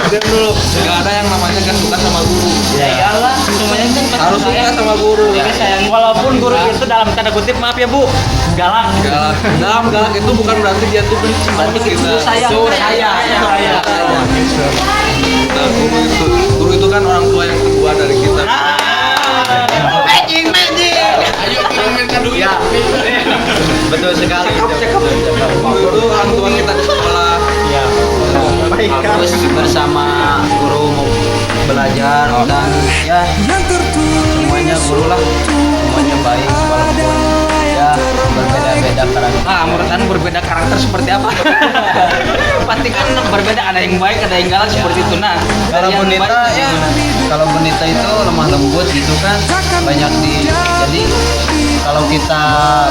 Diam dulu. Gak ada yang namanya gak suka sama guru. Ya iyalah, semuanya kan Harus suka sama guru. Tapi sayang, walaupun guru itu dalam tanda kutip, maaf ya Bu, galak. Galak itu bukan berarti dia tuh benci. Berarti kita. itu sayang. Kita guru itu kan orang tua yang kedua dari kita. Magic. Ayo kita minta duit. Ya. Betul sekali. Guru itu orang tua kita di sekolah. Iya. Terus bersama guru mau belajar dan ya semuanya guru lah, semuanya baik walaupun ya berbeda-beda karakter. Menurut Anda berbeda karakter seperti apa? Pasti kan berbeda, ada yang baik, ada yang galak seperti itu. Nah, Kalau yang bonita baik ya, gimana? kalau bonita itu lemah lembut gitu kan, banyak jadi kalau kita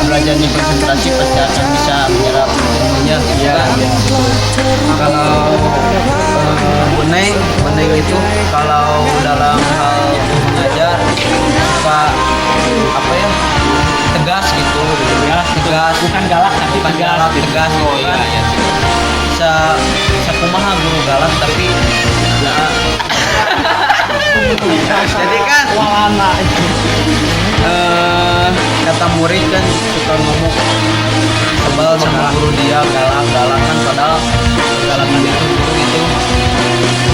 belajarnya konsentrasi pasti akan bisa menyerap ilmunya gitu kan. Kalau Buneng itu kalau dalam hal mengajar suka apa ya, tegas gitu, tegas, Bukan galak tapi bukan galak, tegas gitu kan. Bisa kumaha guru galak tapi ya jadi kan kata murid kan suka ngomong sebel sama guru dia galak-galakan, padahal galakan itu guru itu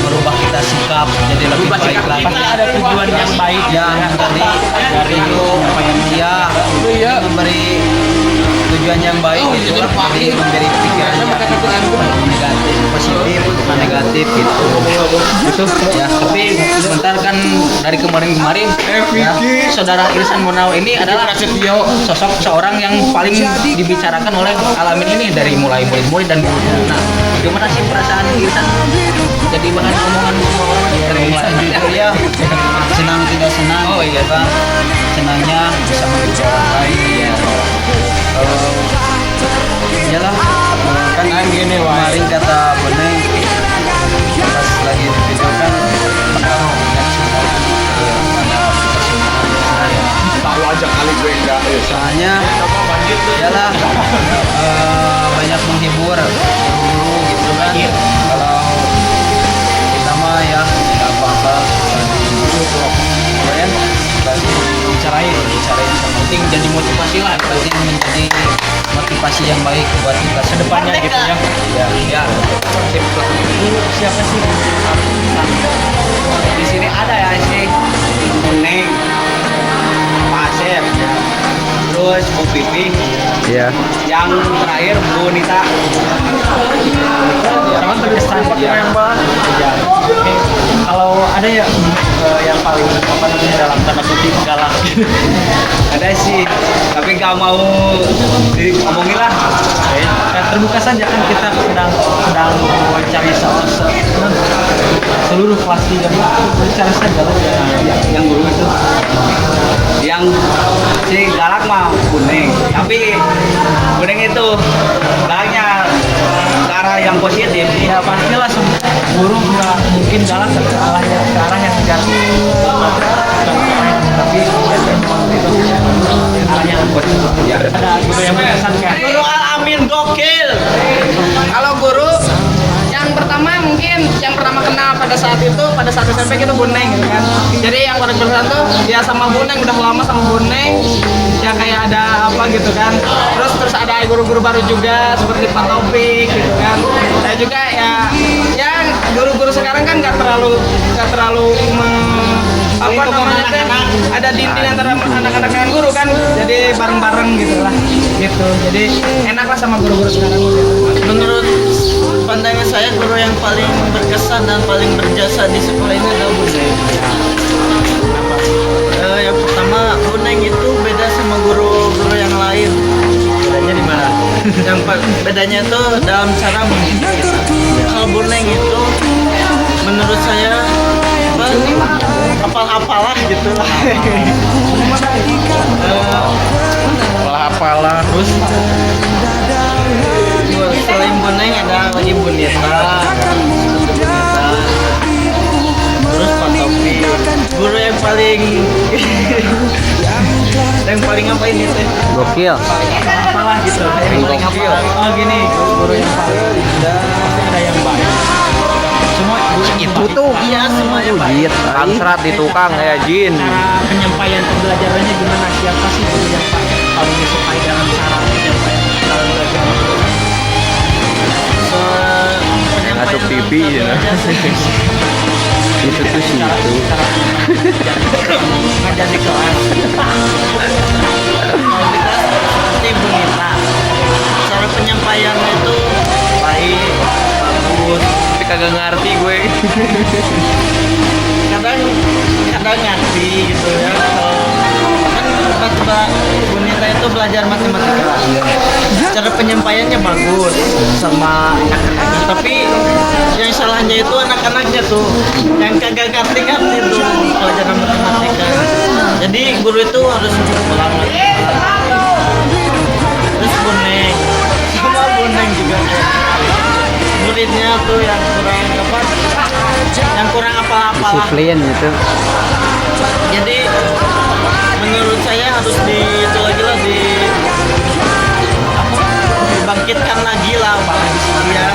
merubah kita sikap jadi lebih baik lagi. pasti ada tujuan yang baik yang tadi dari itu ya memberi tujuan yang baik gitu lah, jadi memberi pikiran yang negatif positif bukan negatif gitu. Itu ya, tapi sebentar kan dari kemarin-kemarin ya, saudara Irsan Murnau ini adalah sosok seorang yang paling dibicarakan oleh Alamin ini dari mulai murid-murid dan gurunya. Nah, gimana sih perasaan Irsan jadi bahan omongan semua orang dari mulai Jujur ya, senang tidak senang. Oh iya Bang, senangnya bisa menghibur orang lain ya. Kalau iyalah kan kemarin kata Boneng pas lagi video kan Tahu aja kali gue enggak. soalnya iyalah banyak menghibur guru gitu kan. Kalau kita mah ya nggak apa-apa kalian dicarain sama penting jadi motivasi lah. penting menjadi motivasi yang baik buat kita kedepannya gitu ya. ya. Siapa sih? Di sini ada ya sih Kuning, Pak Asep, terus Bu Pipi, Iya. yang terakhir Bu Nita. Sangat berkesan Ya. Ya. Kalau ada ya yang paling apa namanya dalam tanda kutip galak. Ada sih, tapi nggak mau diomongin lah. Ya, terbuka saja kan kita sedang mencari seluruh kelas tiga bicara saja lah Yang guru itu, yang si galak mah Kuning, tapi Kuning itu galaknya ke arah yang positif. ya pastilah guru nggak mungkin galak ke arah yang negatif tapi Arah yang positif. Ya. ada guru yang berkesan kan Guru Al-Amin gokil. yang pertama kenal pada saat SMP itu Bu Neng gitu kan. Jadi yang paling berkesan tuh ya sama Bu Neng, udah lama sama Bu Neng. Ya kayak ada apa gitu kan. Terus ada guru-guru baru juga seperti Pak Taufik gitu kan. Saya juga ya guru-guru sekarang kan nggak terlalu apa namanya teh, ada dinding antara anak-anak dengan guru kan, jadi bareng-bareng gitu lah gitu. Jadi enak lah sama guru-guru sekarang gitu. Menurut pandangan saya, guru yang paling berkesan dan paling berjasa di sekolah ini adalah Bu Neng. Yang pertama, Bu Neng itu beda sama guru-guru yang lain. Bedanya di mana? Yang bedanya itu dalam cara mendidik. Kalau Bu Neng itu menurut saya hafal-hafalah gitu lah. Hafal-hafalah. Terus selain Bu Neng ada lagi Bu Nita. Terus Pak Topi. Guru yang paling apa ini teh? Gokil. Apalah gitu. Gokil. Oh gini, guru yang paling ada yang baik. Semua Itu tuh. Iya, semuanya baik. Ansrat di tukang ya Jin. Cara penyampaian pembelajarannya gimana? Siapa sih guru yang paling disukai dalam cara penyampaian dalam belajar? Masuk TV ya. Itu tuh sih itu. Ngajar di kelas. Seperti Bu Nita. Cara penyampaiannya itu baik, bagus. Tapi kagak ngerti gue. kadang ngerti gitu ya. Kan tiba-tiba Bu Nita itu belajar matematika. Cara penyampaiannya bagus sama anak-anak. Tapi yang salahnya itu anak-anaknya tuh yang kagak ngerti-ngerti tuh pelajaran matematika. Jadi guru itu harus ulang lagi. Terus Bu Neng sama Bu Neng juga muridnya tuh yang kurang apa-apalah. Disiplin gitu. Jadi menurut saya harus dibangkitkan lagi lah bagus dia.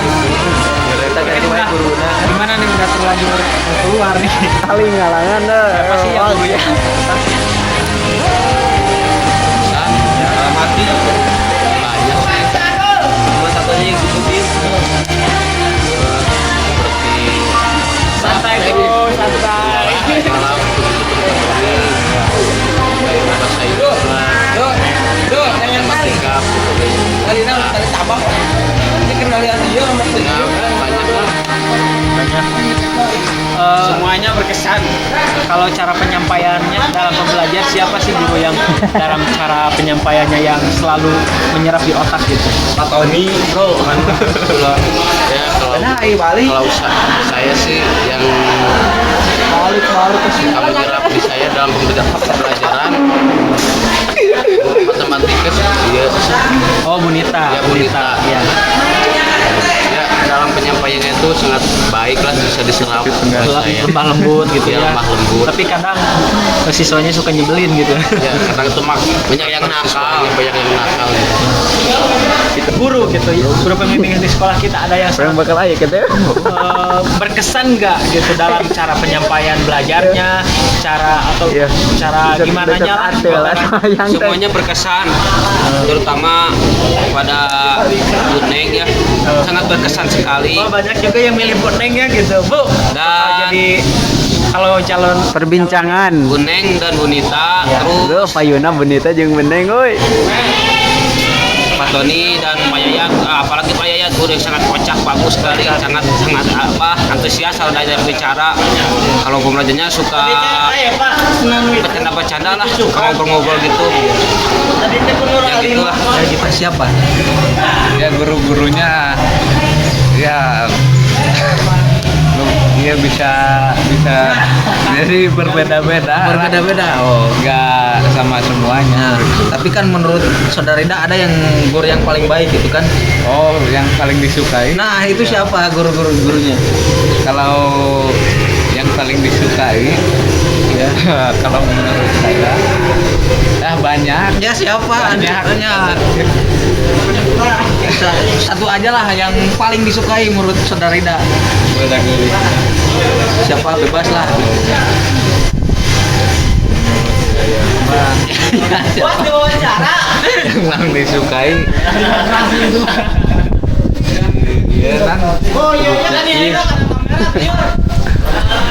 Gimana nih udah terlanjur keluar nih? Paling ngalangan dah. Siapa sih yang ya? Mati. Cuma satu aja yang ditutupin. Santai bro, santai. Duh, jangan mati. Tadi tabak. Ini kenalian dia sama Semuanya berkesan. Kalau cara penyampaiannya dalam pembelajar, siapa sih guru yang dalam cara penyampaiannya yang selalu menyerap di otak gitu? Pak Tony, bro. Ya kalau saya sih yang suka menyerap di saya dalam pembelajaran matematika sih. Oh, Bu Nita. Ya, Bu Nita. Ya. Ya, dalam penyampaiannya itu sangat baik lah, bisa diserap oleh saya. Lemah lembut gitu ya. Lemah lembut. Tapi kadang siswanya suka nyebelin gitu. Ya, kadang itu banyak yang nakal. Kita guru gitu ya. Guru pembimbing di sekolah kita ada yang Orang bakal aja gitu. berkesan nggak gitu dalam cara penyampaian belajarnya, cara gimana nya Semuanya berkesan, terutama pada Bu Neng ya, sangat berkesan sekali. Oh, banyak juga yang milih Bu Neng ya gitu, Bu. Dan jadi kalau calon perbincangan Bu Neng dan Bu Nita, terus Payuna Bu Nita jeung Bu Neng euy. Pak Tony dan Pak Yayat, apalagi Pak Yayat udah sangat kocak, bagus sekali, sangat antusias kalau dia bicara. Kalau pembelajarnya suka bercanda-bercanda lah, suka ngobrol-ngobrol gitu. Ya gitulah. Ya kita siapa? Ya guru-gurunya ya bisa jadi berbeda-beda. Oh, Nggak sama semuanya. tapi kan menurut Saudara Ida ada yang guru yang paling baik gitu kan? Oh, yang paling disukai. Nah, itu siapa gurunya? Kalau yang paling disukai ya Kalau menurut saya banyak. Ya siapa? Banyak. Satu aja lah yang paling disukai menurut saudara Rida. Siapa, bebas lah. Siapa? Yang paling disukai. Iya kan. Oh iya.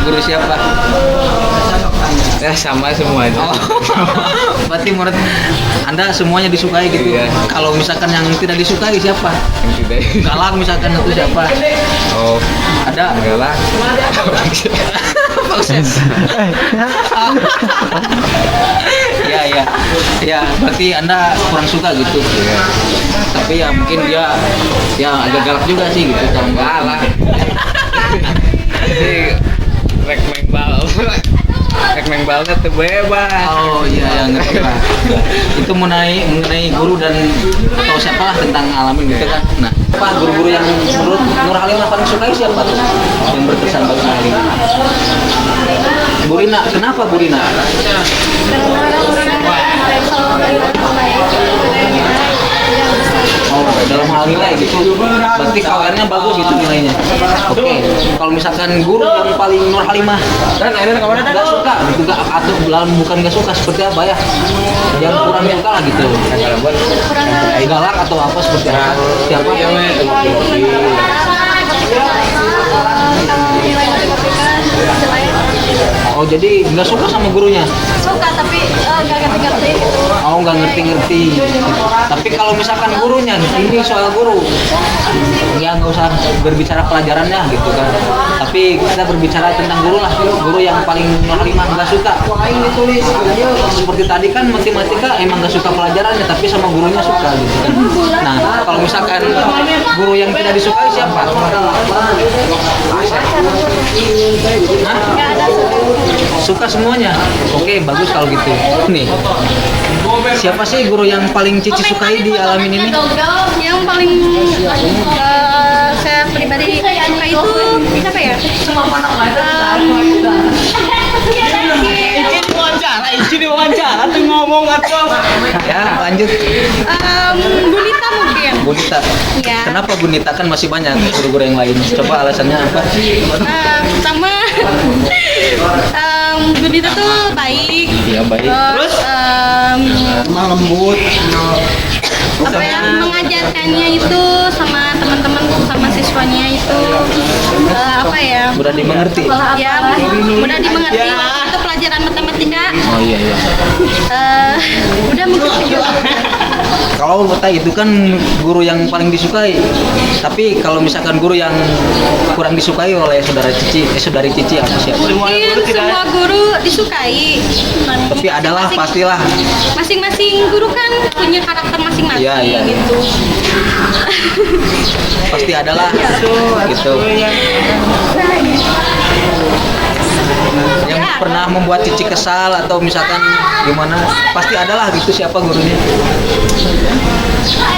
Guru siapa? Ya sama semuanya. Berarti menurut Anda semuanya disukai gitu. Iya. Kalau misalkan yang tidak disukai siapa? Yang tidak. Galak misalkan itu siapa? Oh, Ada? galak. Iya iya. Ya, berarti Anda kurang suka gitu. Iya. Tapi ya mungkin dia ya agak galak juga sih gitu kalau Galak. Jadi rek mengbal tuh bebas. Oh iya ya ngerti lah. Itu mengenai guru dan atau siapa lah tentang alamin gitu kan. Nah, apa guru-guru yang menurut Nur Halimah paling sukai siapa tuh? Yang berkesan bagi Nur Halimah? Bu Rina, kenapa Bu Rina? Oh, dalam hal nilai gitu. Berarti KWR-nya bagus gitu nilainya. Oke. Kalau misalkan guru yang paling Nur Halimah dan akhirnya kawan nggak suka gitu nggak atau bukan nggak suka seperti apa ya? Yang kurang suka lah gitu. Galak atau apa seperti apa? Siapa? Oh jadi nggak suka sama gurunya? Suka tapi nggak ngerti-ngerti gitu. Oh nggak ngerti-ngerti. Tapi kalau misalkan gurunya, ini soal guru, ya nggak usah berbicara pelajarannya gitu kan. Tapi kita berbicara tentang guru lah, guru yang paling Nur Halimah nggak suka. Seperti tadi kan matematika emang nggak suka pelajarannya, tapi sama gurunya suka gitu kan. Nah kalau misalkan guru yang tidak disukai siapa? Hah? Suka semuanya. Oke, bagus kalau gitu. Nih. Siapa sih guru yang paling Cici sukai di alamin ini? Yang paling saya pribadi suka itu siapa ya? Izin diwawancara tuh ngomong atau Ya, lanjut. Bunita mungkin. Bunita. Iya. Kenapa Bunita kan masih banyak guru-guru yang lain? Coba alasannya apa? Pertama Bunita tuh baik. Iya, baik. Terus lembut. apa ya mengajarkannya itu sama teman-teman sama siswanya itu apa ya Mudah dimengerti. ya mudah dimengerti waktu itu pelajaran matematika Oh iya iya. udah mungkin segitu. Kalau kata itu kan guru yang paling disukai. Tapi kalau misalkan guru yang kurang disukai oleh saudari Cici apa siapa? Mungkin semua guru disukai. Tapi adalah pastilah. Masing-masing guru kan punya karakter masing-masing Iya, iya. gitu. Pasti adalah gitu. Yang pernah membuat Cici kesal atau misalkan gimana? Pasti adalah gitu siapa gurunya?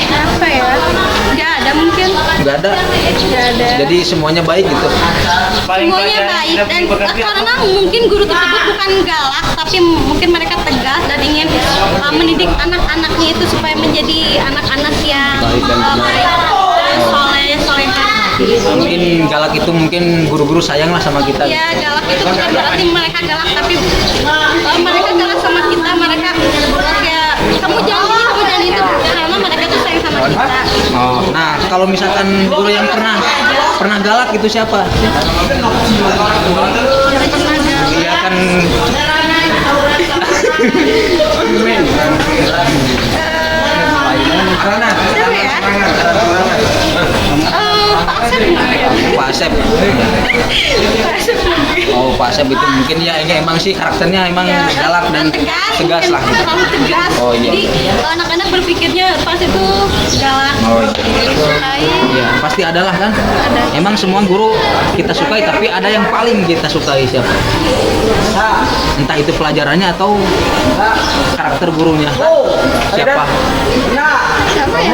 Apa ya? Nggak ada mungkin. Nggak ada. Nggak ada. Jadi semuanya baik gitu. Semuanya baik dan karena mungkin guru tersebut bukan galak tapi mungkin mereka tegas dan ingin mendidik anak-anaknya itu supaya menjadi anak-anak yang Baik dan benar. baik, soleh-solehah. Mungkin galak itu mungkin guru-guru sayang lah sama kita. Ya galak itu bukan berarti mereka galak tapi mereka galak sama kita mereka kayak kamu jangan itu karena mereka tuh sayang sama kita. Oh, nah kalau misalkan guru yang pernah galak itu siapa? Iya kan. Pak Asep. Oh, Pak Asep itu mungkin ya ini emang sih karakternya emang galak dan tegas lah. Terlalu tegas. Oh iya. Jadi anak-anak berpikirnya pas itu galak. Oh iya. Iya, pasti adalah kan. Emang semua guru kita sukai tapi ada yang paling kita sukai siapa? Entah itu pelajarannya atau karakter gurunya. Siapa? Siapa ya?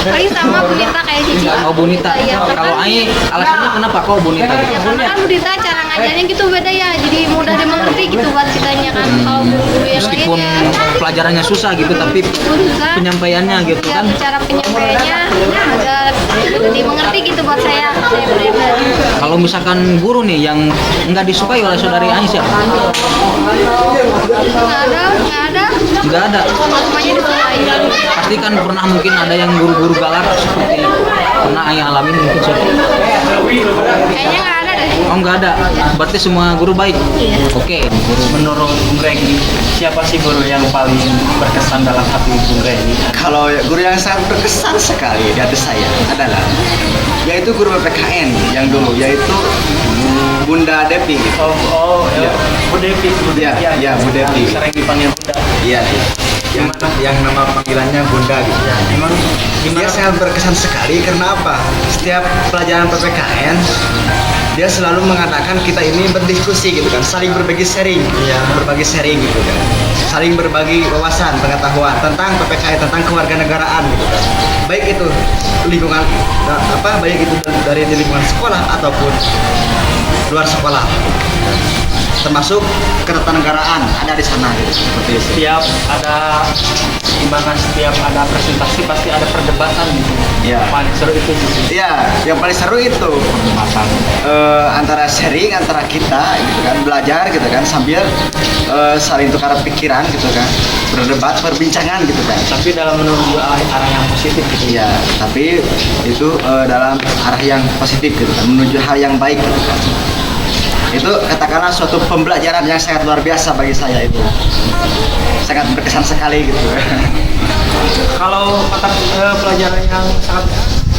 Paling sama Bunita kayak Cici. Oh Bunita. Iya, Kalau Ai alasannya kenapa kau Bunita? Ya, karena kan Bunita cara ngajarnya gitu beda ya, jadi mudah dimengerti gitu buat kitanya kan. Kalau guru yang Meskipun lain ya pelajarannya susah gitu, tapi susah. penyampaiannya gitu Ya, kan. cara penyampaiannya agak dimengerti gitu buat saya pribadi. Kalau misalkan guru nih yang nggak disukai oleh saudari Aisyah, nggak ada. Semuanya disukai. Pasti kan pernah mungkin ada yang guru-guru galak seperti pernah Ayah alamin mungkin siapa? Kayaknya nggak ada deh. Oh nggak ada. Berarti semua guru baik. Oke. Menurut Bung Regi, siapa sih guru yang paling berkesan dalam hati Bung Regi? Kalau guru yang sangat berkesan sekali di hati saya adalah yaitu guru PPKN yang dulu, yaitu Bunda Depi. Oh, ya. Bu Devi. Ya, Bu Devi. Sering dipanggil Bunda. Iya. Yang nama panggilannya Bunda gitu. Emang Dia sangat berkesan sekali karena apa? Setiap pelajaran PPKN dia selalu mengatakan kita ini berdiskusi gitu kan, saling berbagi sharing, berbagi sharing gitu kan, saling berbagi wawasan, pengetahuan tentang PPKN, tentang kewarganegaraan gitu kan. Baik itu lingkungan baik itu dari di lingkungan sekolah ataupun luar sekolah. Termasuk ketatanegaraan ada di sana gitu, seperti itu. setiap ada presentasi pasti ada perdebatan gitu. Iya. Paling seru itu gitu. Iya, yang paling seru itu antara sharing antara kita gitu kan, belajar gitu kan, sambil saling tukar pikiran gitu kan, berdebat, perbincangan gitu kan. Tapi dalam menuju arah yang positif gitu. Iya, tapi itu dalam arah yang positif gitu kan, menuju hal yang baik gitu kan. Itu katakanlah suatu pembelajaran yang sangat luar biasa bagi saya itu. Sangat berkesan sekali gitu. Kalau mata pelajaran yang sangat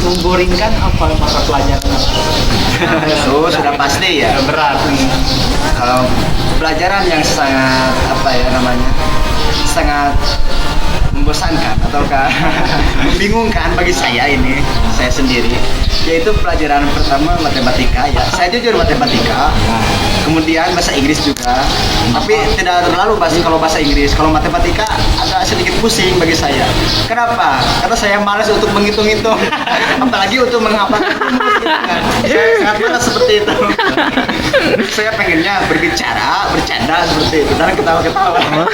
memboringkan apa mata pelajaran? Itu sudah pasti ya. Berat nih. Kalau pelajaran yang sangat sangat membosankan ataukah membingungkan bagi saya sendiri, yaitu pelajaran pertama matematika ya. Saya jujur matematika, kemudian bahasa Inggris juga, tapi tidak terlalu kalau bahasa Inggris. Kalau matematika agak sedikit pusing bagi saya. Kenapa? Karena saya malas untuk menghitung-hitung, apalagi untuk menghafalkan rumus gitu kan. Saya sangat malas seperti itu. Saya pengennya berbicara, bercanda seperti itu, dan ketawa-ketawa.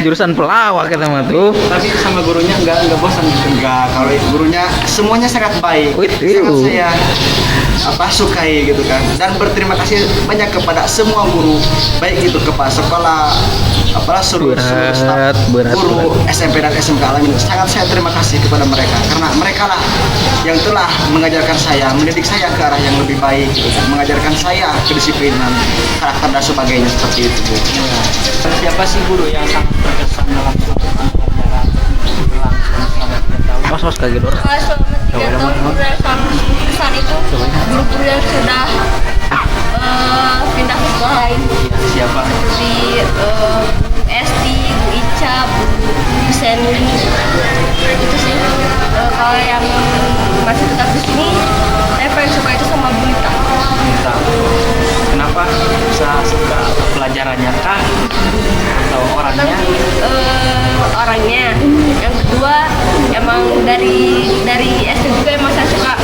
Jurusan pelawak kita mah tuh. Tapi sama gurunya enggak bosan gitu. Enggak, kalau gurunya semuanya sangat baik. Sangat saya sukai gitu kan. Dan berterima kasih banyak kepada semua guru, baik itu kepala sekolah, seluruh staf guru SMP dan SMK Alamin. Sangat saya terima kasih kepada mereka karena mereka lah yang telah mengajarkan saya, mendidik saya ke arah yang lebih baik, gitu kan. Mengajarkan saya kedisiplinan, karakter dan sebagainya seperti itu. Siapa sih guru yang sangat berkesan dalam suatu pembelajaran Mas kaget orang. Selama 3 tahun guru yang sangat berkesan itu guru-guru yang sudah pindah ke sekolah lain. Siapa? Seperti SD, Bu Ica, Bu Senli. Itu sih. Kalau yang masih tetap di sini, saya paling suka itu sama Bu Lita. Kenapa bisa suka pelajarannya kah? Atau orangnya? Orangnya. Yang kedua, emang dari SD juga emang saya suka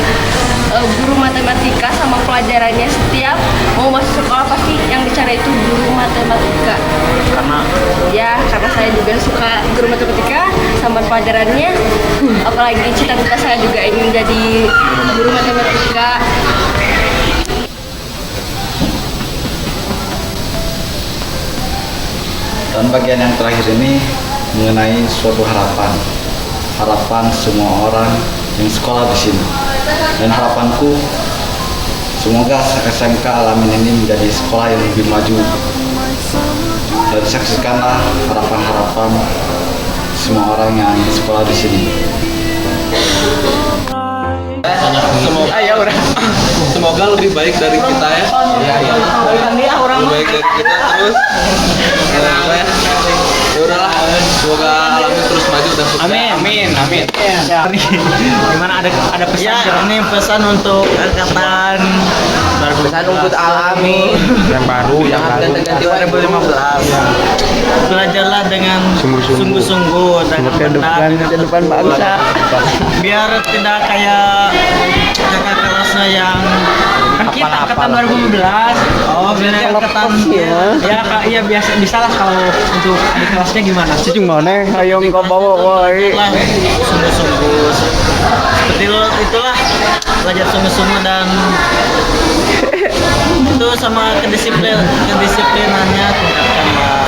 guru matematika sama pelajarannya. Setiap mau masuk sekolah pasti yang dicari itu guru matematika. Karena saya juga suka guru matematika sama pelajarannya. Apalagi cita-cita saya juga ingin jadi guru matematika. Dan bagian yang terakhir ini mengenai suatu harapan semua orang yang sekolah di sini. Dan harapanku semoga SMK Alamin ini menjadi sekolah yang lebih maju. Dan saksikanlah harapan-harapan semua orang yang sekolah di sini. Semoga lebih baik dari kita ya. Iya. Lebih baik dari kita terus. Ya udahlah, semoga Alamin terus maju dan sukses. Amin. Ya. Gimana ada pesan? Ya, ini pesan untuk angkatan Pesan untuk Alamin yang baru 2015. Belajarlah dengan sungguh-sungguh dan benar depan bangsa. biar tidak kayak kakak kelas khususnya yang Kan kita angkatan 2015. Oh, berarti angkatan Ya biasa bisa lah kalau untuk adik kelasnya gimana? Cicing mana? Ayo engkau bawa woi. lah sungguh-sungguh seperti itulah belajar sungguh-sungguh dan itu sama kedisiplinannya tingkatkanlah.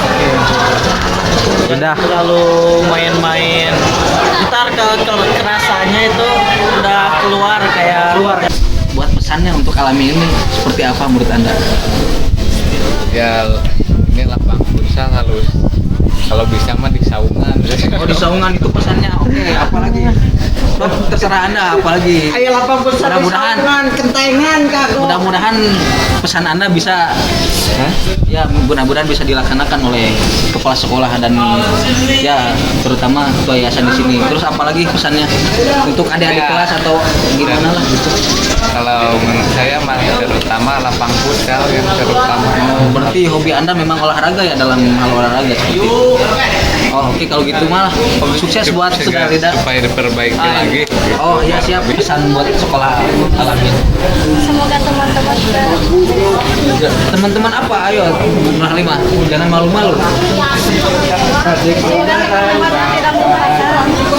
Sudah. Lalu main-main ntar kerasanya itu udah keluar kayak Buat pesannya untuk alami ini seperti apa menurut Anda? Ya ini lapang futsal halus. Kalau bisa mah di saungan. Oh, di saungan itu pesannya. Oke, apalagi? Terserah Anda, apalagi? ayo lapang besar Mudah-mudahan kentengan kak. Mudah-mudahan pesan Anda bisa ya mudah-mudahan bisa dilaksanakan oleh kepala sekolah dan ya terutama ketua yayasan di sini. Terus apalagi pesannya untuk adik-adik kelas atau gimana lah gitu? Kalau menurut saya mah terutama lapang futsal yang terutama. Oh, berarti hobi Anda memang olahraga ya dalam hal olahraga seperti itu. Oh, oke kalau gitu malah sukses buat saudara Rida. Supaya diperbaiki lagi. Oh iya siap, pesan buat sekolah alamin. Semoga teman-teman Teman-teman apa? Ayo, nomor 5. Jangan malu-malu.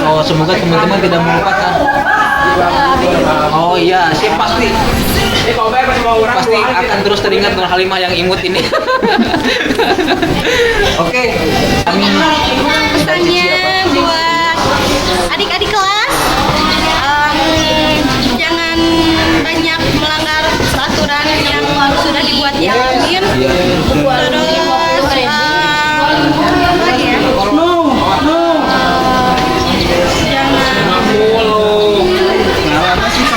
Oh, semoga teman-teman tidak melupakan. Oh iya, siap pasti. Pasti akan terus teringat Nur Halimah yang imut ini. Oke. Amin. pesannya buat adik-adik kelas jangan banyak melanggar peraturan yang sudah dibuat di Alamin. Terus apa lagi ya?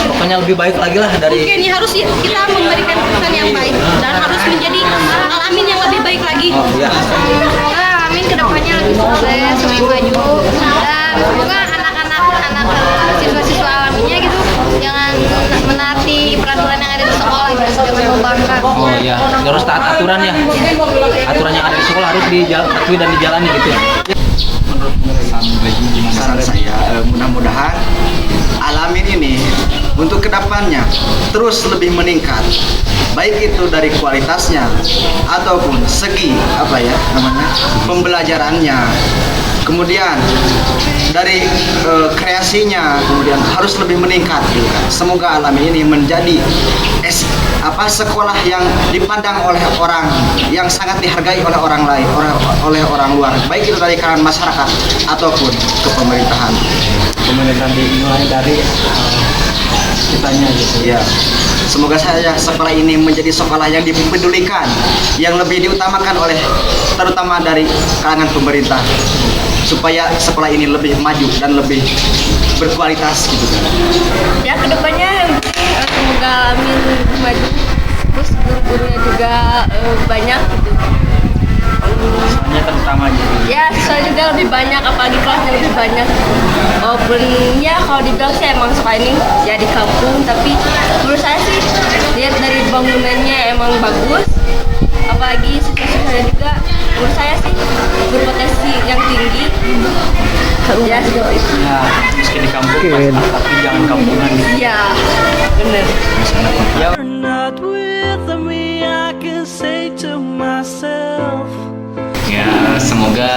Pokoknya lebih baik lagi lah dari. Mungkin ya harus kita memberikan pesan yang baik dan harus menjadi Alamin yang lebih baik lagi. Oh iya. Semoga Alamin kedepannya lebih sukses, lebih maju dan semoga anak-anak siswa-siswa Alaminnya gitu jangan menaati peraturan yang ada di sekolah gitu, jangan membangkang. Oh iya, harus taat aturan ya. Aturan yang ada di sekolah harus dipatuhi dan dijalani gitu. Saran saya mudah-mudahan Alamin ini untuk kedepannya terus lebih meningkat, baik itu dari kualitasnya ataupun segi apa ya namanya pembelajarannya, kemudian dari kreasinya, kemudian harus lebih meningkat gitu kan. Semoga Alamin ini menjadi sekolah yang dipandang oleh orang yang sangat dihargai oleh orang lain, oleh orang luar, baik itu dari kalangan masyarakat ataupun ke pemerintahan. Pemerintahan dimulai dari kitanya gitu. Ya, semoga saja sekolah ini menjadi sekolah yang dipedulikan, yang lebih diutamakan oleh terutama dari kalangan pemerintah, supaya sekolah ini lebih maju dan lebih berkualitas gitu kan. Ya kedepannya yang penting semoga Alamin lebih maju, terus guru-gurunya juga banyak gitu. Soalnya terutama gitu. Ya soalnya juga lebih banyak, apalagi kelasnya lebih banyak. Walaupun ya kalau dibilang sih emang sekolah ini ya di kampung, tapi menurut saya sih lihat dari bangunannya emang bagus, apalagi siswa-siswanya juga menurut saya sih berpotensi yang tinggi. Ya seperti itu. Ya, meski di kampung tapi jangan kampungan gitu. Iya, bener. Ya. Ya, semoga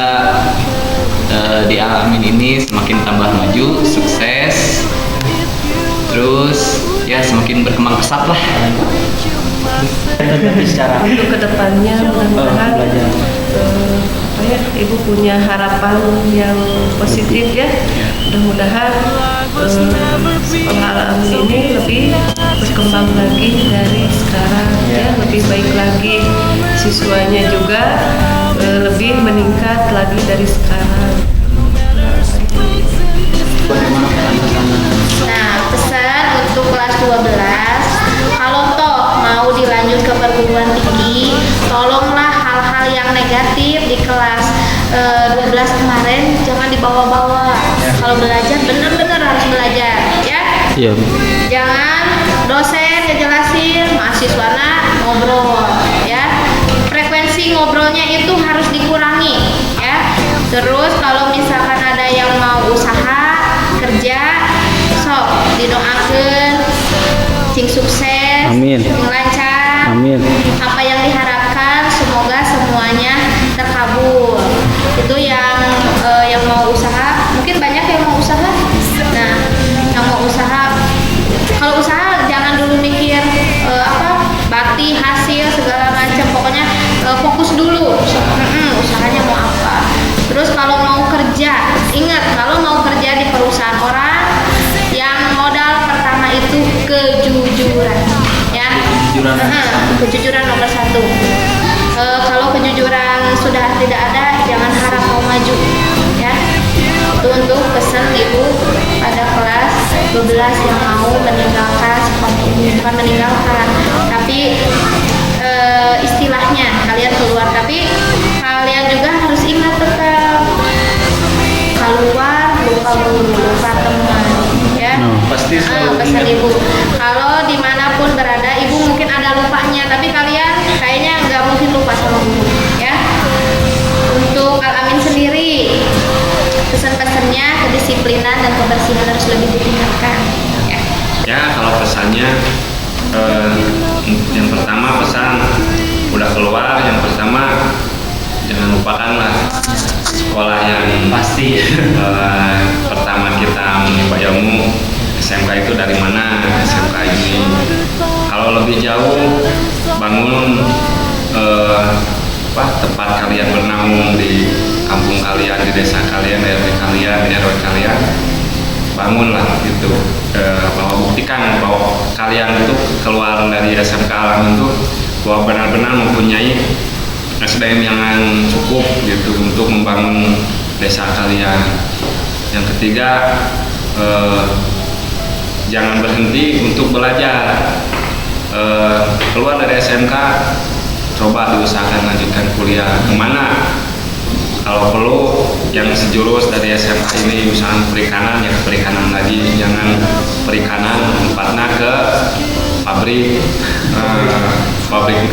di Alamin ini semakin tambah maju, sukses, terus ya semakin berkembang pesat lah. Untuk kedepannya mudah-mudahan Ibu punya harapan yang positif ya. Mudah-mudahan sekolah Alamin ini lebih berkembang lagi dari sekarang ya, lebih baik lagi, siswanya juga lebih meningkat lagi dari sekarang. Nah, pesan untuk kelas 12, kalau toh mau dilanjut ke perguruan tinggi, tolonglah hal-hal yang negatif di kelas 12 kemarin jangan dibawa-bawa. Kalau belajar benar-benar harus belajar, ya. Iya. Jangan dosen ngejelasin, mahasiswana ngobrol, ya. Frekuensi ngobrolnya itu harus dikurangi, ya. Terus kalau misalkan ada yang mau usaha kerja, sok didoakeun cing sukses Amin. lancar. Amin. Apa yang diharapkan semoga semuanya terkabul. Itu yang mau usaha, mungkin banyak yang mau usaha. Nah, yang mau usaha, kalau usaha jangan dulu mikir bakti hasil segala macam, pokoknya fokus dulu. Usahanya mau apa. Terus kalau mau kerja, ingat kalau mau kerja di perusahaan orang, yang modal pertama itu kejujuran, ya. Kejujuran nomor 1. Kalau kejujuran sudah tidak ada, jangan harap mau maju, ya. Itu untuk pesan ibu pada kelas 12 yang mau meninggalkan sekolah ini, bukan meninggalkan, tapi istilahnya kalian keluar, tapi kalian juga harus ingat tetap keluar lupa teman, ya. Pasti pesan ibu, kalau dimanapun berada ibu mungkin ada lupanya, tapi kalian kayaknya nggak mungkin lupa sama ibu, ya. Untuk Al-Amin sendiri, pesan-pesannya kedisiplinan dan kebersihan harus lebih ditingkatkan, ya. Ya, kalau pesannya yang pertama pesan udah keluar, yang pertama jangan lupakanlah sekolah yang pasti pertama kita menimba ilmu. SMK itu dari mana? SMK ini kalau lebih jauh bangun tempat kalian bernaung di kampung kalian, di desa kalian, di RT kalian, di RW kalian, bangunlah gitu, bahwa buktikan bahwa kalian itu keluar dari SMK Al-Amin itu bahwa benar-benar mempunyai SDM yang cukup gitu untuk membangun desa kalian. Yang ketiga, jangan berhenti untuk belajar. Keluar dari SMK, coba diusahakan lanjutkan kuliah kemana. Kalau perlu yang sejurus dari SMK ini usahakan perikanan, ya perikanan lagi, jangan perikanan tempatnya ke pabrik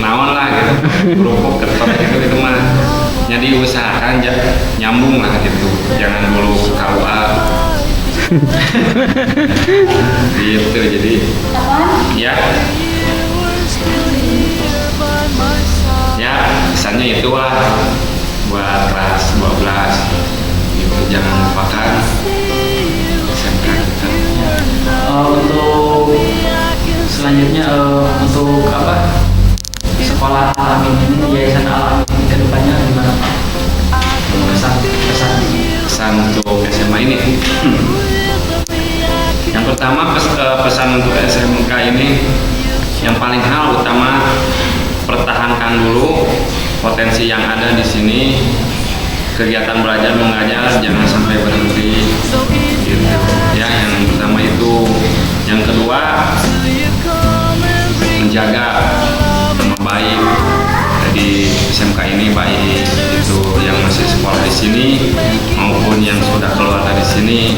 naon lah gitu, kerupuk ketok gitu mah. Jadi usahakan nyambung lah gitu, jangan dulu KUA. Gitu, jadi ya pesannya itu lah buat kelas 12 gitu, jangan lupakan SMK kita. Untuk selanjutnya untuk sekolah Al-Amin ini, Yayasan Al-Amin ke depannya gimana Pak? Pesan untuk SMA ini. Yang pertama pesan untuk SMK ini, yang paling hal utama pertahankan dulu potensi yang ada di sini. Kegiatan belajar mengajar jangan sampai berhenti gitu. Ya, yang pertama itu. Yang kedua, menjaga nama baik di SMK ini, baik itu yang masih sekolah di sini maupun yang sudah keluar dari sini.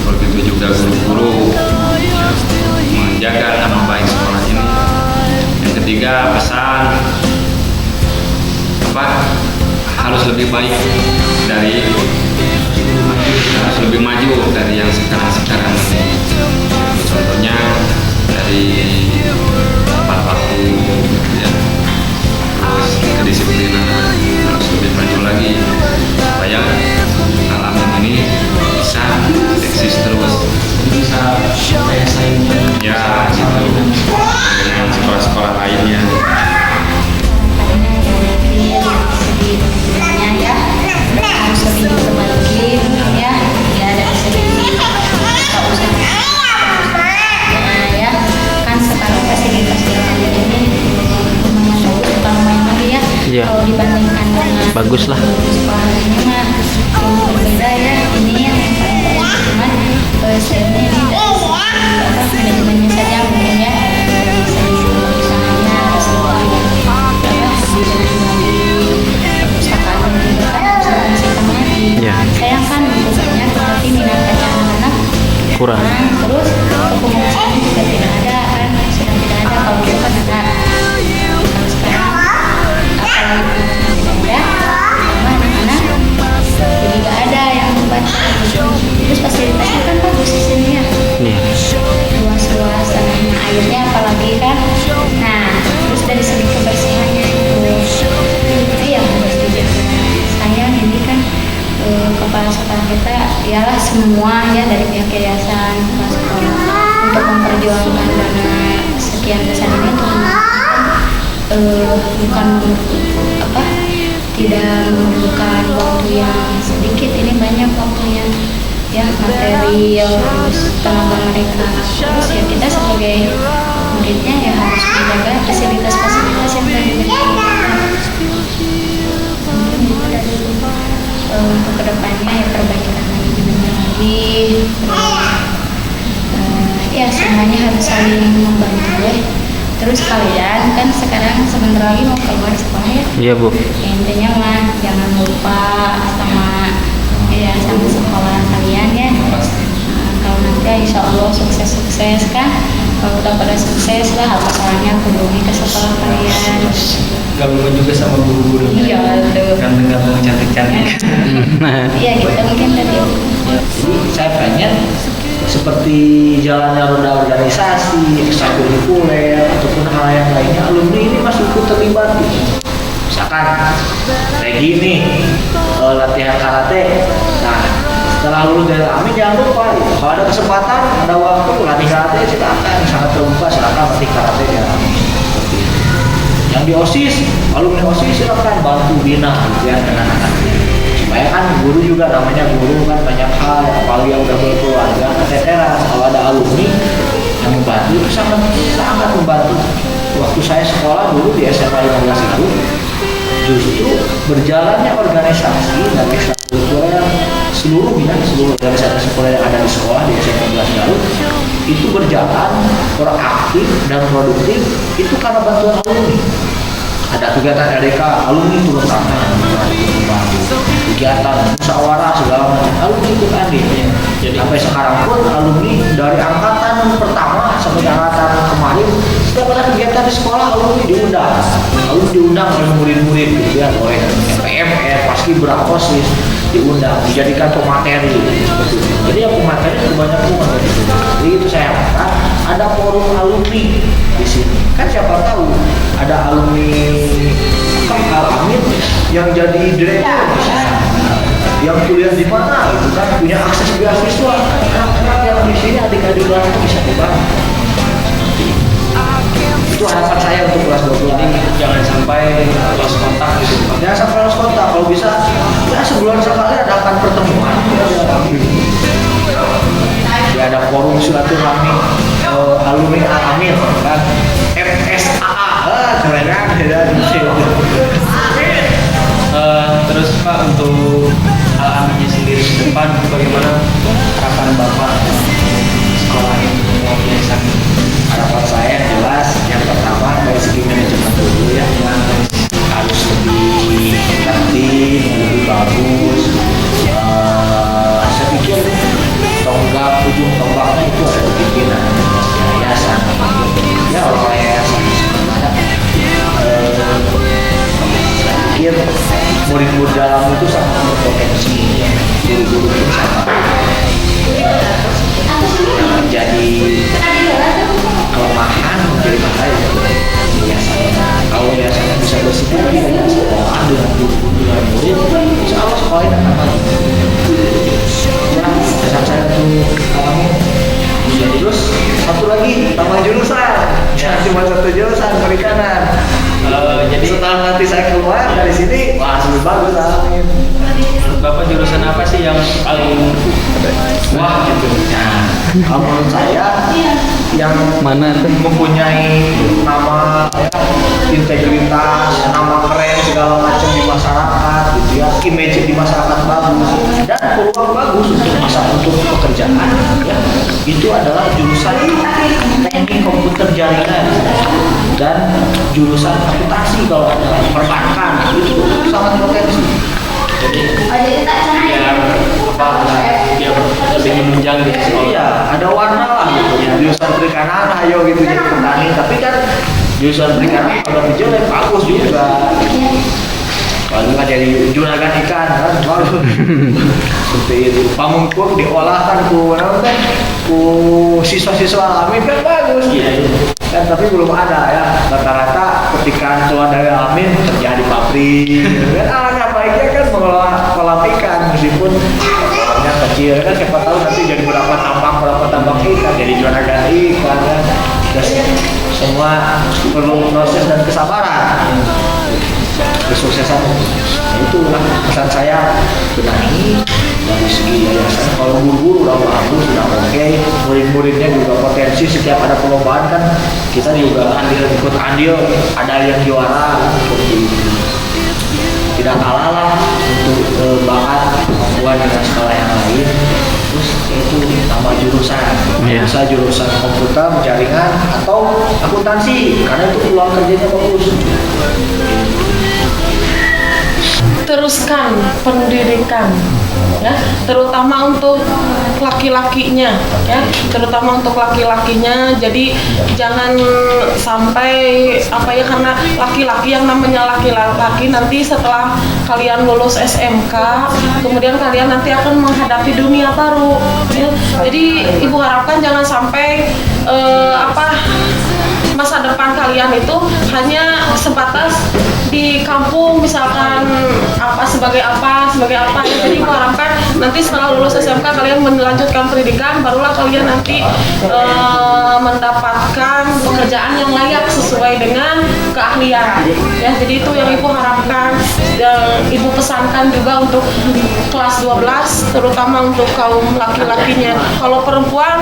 Begitu juga guru-guru, menjaga nama baik sekolah ini. Yang ketiga, pesan harus lebih baik harus lebih maju dari yang sekarang ini. Contohnya dari tepat waktu, ya, terus kedisiplinan harus lebih maju lagi supaya Al-Amin ini bisa eksis terus, bisa saingnya ya gitu dengan sekolah-sekolah lainnya. Harus lebih diperbaiki, ya dari segi kita usaha, ya kan sekarang fasilitas yang ada ini lumayan lagi ya. Kalau dibandingkan dengan bagus lah sekolah ini mah berbeda ya. Ini yang paling cuman ini dari manajemennya saja mungkin ya, dari segi usahanya, sayang kan bukunya tapi minatnya anak-anak kurang, terus kepengurusan juga tidak ada kan, sudah tidak ada. Kalau dulu kan ada, kalau sekarang apalagi tidak ada, anak-anak jadi nggak ada yang membaca. Terus fasilitasnya kan kita ialah semua ya dari pihak yayasan kepala sekolah untuk memperjuangkan dana sekian besar ini untuk bukan apa tidak memerlukan waktu yang sedikit, ini banyak waktunya ya, material terus tenaga mereka, terus ya kita sebagai muridnya ya harus menjaga fasilitas-fasilitas yang telah diberikan. Untuk kedepannya ya perbaikan lagi benar lagi, ya semuanya harus saling membantu ya. Terus kalian kan sekarang sebentar lagi mau keluar sekolah ya? Iya Bu. Ya, intinya mah jangan lupa sama ya sama sekolah kalian ya. Kalau nanti insya Allah sukses kan, kalau udah pada sukses lah apa salahnya kunjungi ke sekolah kalian. Gabungan juga sama guru-gurunya. Iya tuh. Ganteng-ganteng cantik-cantik. Iya gitu mungkin tadi. Jadi saya pengen seperti jalannya roda organisasi, ekstrakurikuler ataupun hal yang lainnya, alumni ini masih ikut terlibat gitu. Misalkan kayak gini latihan karate. Nah setelah lulus dari AMIN jangan lupa gitu. Kalau ada kesempatan, ada waktu latih karate silakan, sangat terbuka, silakan latih karate di AMIN. Seperti itu. Yang di OSIS, alumni OSIS silakan bantu bina gitu ya dengan anak-anaknya. Supaya kan guru juga namanya guru kan banyak hal, apalagi yang udah berkeluarga, keteteran. Kalau ada alumni yang membantu itu sangat membantu. Waktu saya sekolah dulu di SMA 15 itu, justru berjalannya organisasi dan ekstrakurikuler seluruh organisasi sekolah yang ada di sekolah di SMA 15 Garut itu berjalan proaktif dan produktif itu karena bantuan alumni. Ada kegiatan RDK, alumni turun tangan, kegiatan musyawarah segala macam, alumni ikut andil. Jadi sampai sekarang pun alumni dari angkatan pertama sampai angkatan kemarin setiap ada kegiatan di sekolah alumni diundang oleh murid-murid gitu ya, oleh MPMR, Paskibra, OSIS diundang, dijadikan pemateri seperti itu. Jadi yang pemateri kebanyakan pemateri. Jadi itu saya harapkan ada forum alumni di sini. Kan siapa tahu ada alumni AMIN yang jadi direktur yang kuliah di mana gitu kan, punya akses beasiswa, anak-anak yang di sini adik-adik kelas itu bisa dibantu. Itu harapan saya untuk kelas 12. Jadi jangan sampai lost kontak gitu. Jangan sampai lost kontak, kalau bisa ya sebulan sekali adakan pertemuan. Ya ada forum silaturahmi alumni AMIN kan, FSAA, keren kan? Terus Pak, untuk Al-Aminnya sendiri ke depan bagaimana harapan Bapak sekolah ini mengajar? Harapan saya jelas yang pertama dari segi manajemen dulu ya, harus lebih tertib, lebih bagus. Saya pikir ujung tombaknya itu ada di pimpinan yayasan, ya orang yayasan sebenarnya. Saya pikir murid-murid dalam itu sangat berpotensi, guru-guru itu sangat menjadi kelemahan, menjadi bahaya yayasan. Kalau yayasannya bisa bersinergi dengan sekolah, dengan guru, dengan murid, insya Allah sekolah ini akan maju. Ya, pesan saya untuk kamu. Terus satu lagi, tambah jurusan. Jangan cuma satu jurusan perikanan. Jadi setelah nanti saya keluar dari sini, wah lebih bagus amin. Bapak jurusan apa sih yang paling wah gitu? Nah, kalau menurut saya yang mana tuh mempunyai nama ya, integritas, nama keren segala macam di masyarakat gitu ya, image di masyarakat bagus dan peluang bagus untuk pekerjaan ya, itu adalah jurusan teknik komputer jaringan dan jurusan akuntansi kalau ada perbankan itu sangat potensi. Jadi biar lebih menunjang gitu sekolah. Iya, ada warna lah gitu. Jurusan perikanan ayo gitu jadi petani, tapi kan jurusan perikanan kalau jelek bagus juga. Kalau nggak jadi juragan ikan kan baru seperti itu. Pamungkur diolahkan ku siswa-siswa AMIN kan bagus gitu. Kan tapi belum ada ya, rata-rata ketika keluar dari AMIN kerja di pabrik kan alangkah baiknya kan mengelola kolam ikan meskipun kolamnya iya kan siapa tahu nanti jadi berapa tambang ikan, jadi juragan ikan kan. Terus semua perlu proses dan kesabaran. Kesuksesan itulah pesan saya, benahi dari segi yayasan. Kalau guru-guru udah bagus, sudah oke, murid-muridnya juga potensi. Setiap ada perlombaan kan kita juga ikut andil, ada yang juara seperti itu. Tidak kalah lah untuk bakat kemampuan dengan sekolah yang lain. Terus itu tambah jurusan, bisa jurusan komputer, jaringan atau akuntansi, karena itu peluang kerjanya bagus. Teruskan pendidikan, ya, terutama untuk laki-lakinya, ya, terutama untuk laki-lakinya. Jadi jangan sampai karena laki-laki, yang namanya laki-laki nanti setelah kalian lulus SMK, kemudian kalian nanti akan menghadapi dunia baru, ya. Jadi ibu harapkan jangan sampai masa depan kalian itu hanya sebatas di kampung, misalkan sebagai apa ya. Jadi aku harapkan nanti setelah lulus SMK kalian melanjutkan pendidikan, barulah kalian nanti mendapatkan pekerjaan yang layak sesuai dengan keahlian, ya. Jadi itu yang ibu harapkan dan ibu pesankan juga untuk kelas 12, terutama untuk kaum laki-lakinya. Kalau perempuan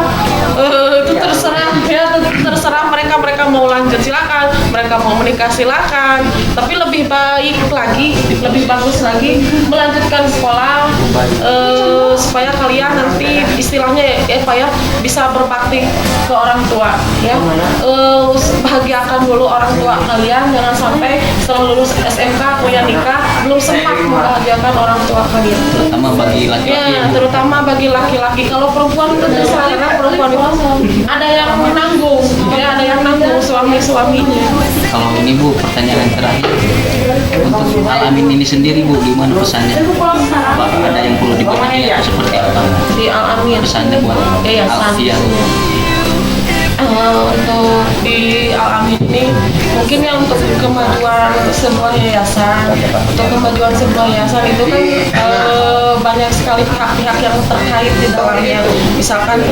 itu terserah, ya, terserah mereka mau lanjut silakan, mereka mau menikah silakan, tapi lebih baik lagi, lebih bagus lagi melanjutkan sekolah supaya kalian nanti istilahnya bisa berbakti ke orang tua, ya. Bahagiakan dulu orang tua kalian, jangan sampai setelah lulus SMK kuliah nikah belum sempat membahagiakan orang tua kalian. Terutama bagi laki-laki. Ya, terutama bagi laki-laki. Kalau perempuan itu terserah, perempuan itu ada yang menanggung, ya, ada yang nanggung suaminya. Kalau ini Bu, pertanyaan terakhir untuk Al-Amin ini sendiri Bu, gimana pesannya? Apa ada yang perlu dibenahi atau seperti apa? Di Al-Amin pesannya buat yayasan. Untuk di Al-Amin ini mungkin ya untuk kemajuan sebuah yayasan, itu kan banyak sekali pihak-pihak yang terkait di dalamnya, misalkan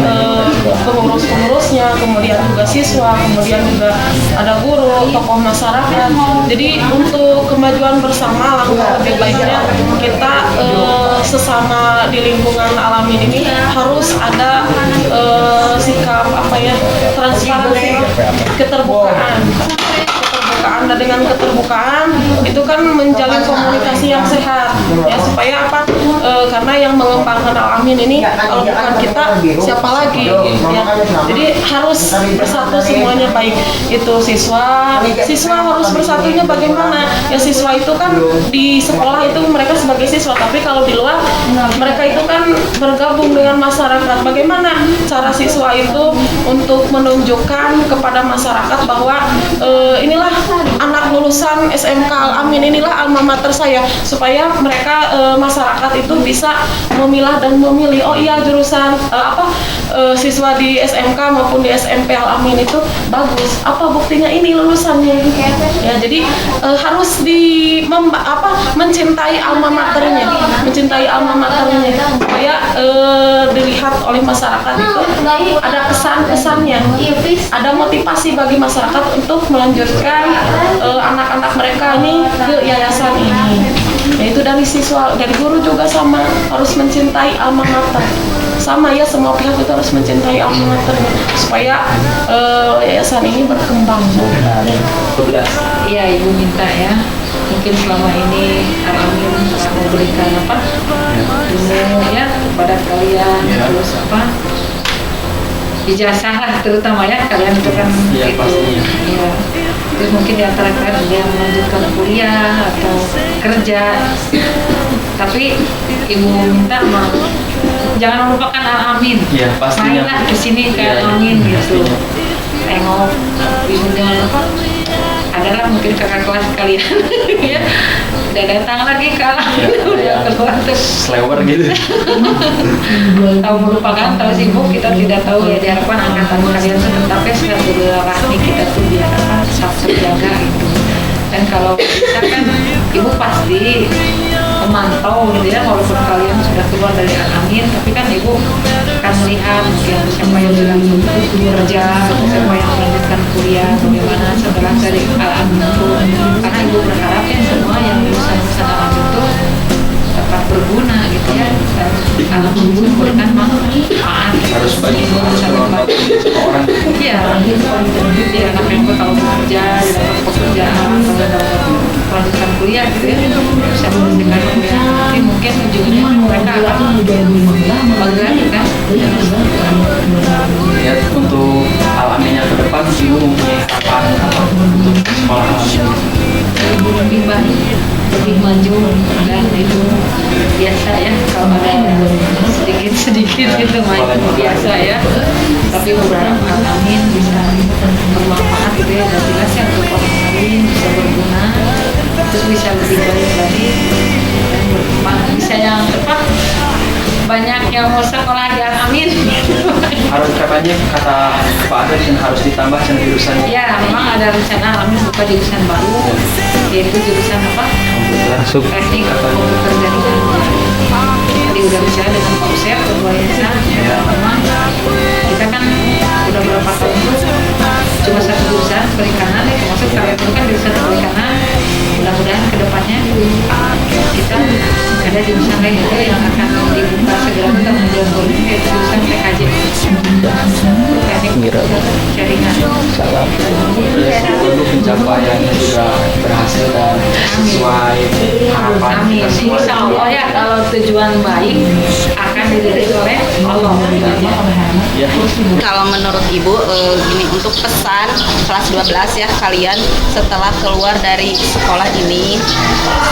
pengurus-pengurusnya, kemudian juga siswa, kemudian juga ada guru, tokoh masyarakat. Jadi untuk kemajuan bersama, langkah lebih baiknya kita sesama di lingkungan Al-Amin ini harus ada sikap transparansi, keterbukaan. Dan dengan keterbukaan itu kan menjalin komunikasi yang sehat, ya, supaya karena yang mengembangkan Al-Amin ini kalau bukan kita siapa lagi, ya. Jadi harus bersatu semuanya, baik itu siswa harus bersatunya bagaimana, ya. Siswa itu kan di sekolah itu mereka sebagai siswa, tapi kalau di luar mereka itu kan bergabung dengan masyarakat. Bagaimana cara siswa itu untuk menunjukkan kepada masyarakat bahwa inilah anak lulusan SMK Al-Amin, inilah alma mater saya, supaya mereka masyarakat itu bisa memilah dan memilih, oh iya jurusan siswa di SMK maupun di SMP Al-Amin itu bagus, apa buktinya ini lulusannya, ya. Jadi harus mencintai alma maternya, supaya dilihat oleh masyarakat itu ada kesan-kesannya, ada motivasi bagi masyarakat untuk melanjutkan anak-anak mereka ini ke yayasan ini. Yaitu dari siswa, dari guru juga sama, harus mencintai alma mater. Sama ya, semua pihak itu harus mencintai alma maternya supaya yayasan ini berkembang. Iya, Ibu minta ya, mungkin selama ini Al-Amin telah memberikan ilmu ya kepada kalian, terus ijazah terutama ya, kalian itu kan ya. Terus mungkin di antara kalian ada yang melanjutkan kuliah atau kerja, tapi Ibu minta jangan melupakan Al-Amin. Iya, pastinya. Mainlah ke sini ke Al-Amin gitu. Tengok Ibunya adalah mungkin kakak kelas kalian ya. Udah datang lagi ke Al-Amin, udah keluar tuh selewer gitu. Tahu melupakan, tahu sibuk, kita tidak tahu ya. Diharapkan angkatan kalian tuh tetap ya silaturahmi kita tuh biar tetap terjaga gitu. Dan kalau bisa kan Ibu pasti memantau gitu ya, walaupun kalian sudah keluar dari Al-Amin, tapi kan Ibu pulang dari alam itu, karena ibu berharap ya semua yang lulusan alam itu dapat berguna gitu ya, dan alam itu memberikan manfaat. Harus banyak orang. Iya, dia anak yang tahu bekerja, dapat pekerjaan, dapat melanjutkan kuliah gitu ya, bisa melanjutkan kuliah. Tapi mungkin ujungnya mereka akan bangga kan. Ya, untuk alaminya ke depan ibu mempunyai harapan apa untuk sekolah Alamin? Lebih baik, lebih maju, dan itu biasa ya, kalau ada sedikit gitu biasa ya, tapi berharap Alamin bisa bermanfaat gitu ya, dan jelas ya untuk orang lain bisa berguna, terus bisa lebih baik lagi dan berkembang, bisa yang tepat banyak yang mau sekolah di Alamin. Harus katanya kata Pak Adel yang harus ditambah jurusan. Ya, memang ada rencana Alamin buka jurusan baru, yaitu jurusan apa? Teknik komputer jaringan. Tadi udah bicara dengan Pak Usep, Ketua Yayasan. Memang kita kan udah berapa tahun itu cuma satu jurusan perikanan ya, termasuk kalian itu kan jurusan perikanan. Mudah-mudahan kedepannya kita ada jurusan lain itu yang akan dibuka segera kita bulan ini, yaitu jurusan TKJ, teknik jaringan. Semoga pencapaiannya juga berhasil dan sesuai harapan Amin. kita semua. Insya Allah ya, kalau tujuan baik akan diridhoi oleh Allah. Ya. Kalau menurut Ibu gini, untuk pesan kelas 12 ya, kalian setelah keluar dari sekolah ini,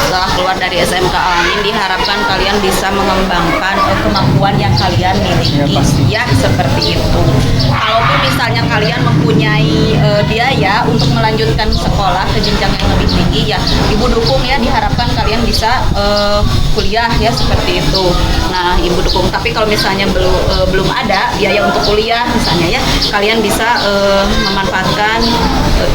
setelah keluar dari SMK Alamin, diharapkan kalian bisa mengembangkan kemampuan yang kalian miliki ya, seperti itu. Kalaupun misalnya kalian mempunyai biaya untuk melanjutkan sekolah ke jenjang yang lebih tinggi ya, Ibu dukung ya, diharapkan kalian bisa kuliah ya, seperti itu. Nah, Ibu dukung. Tapi kalau misalnya belum ada biaya untuk kuliah misalnya ya, kalian bisa memanfaatkan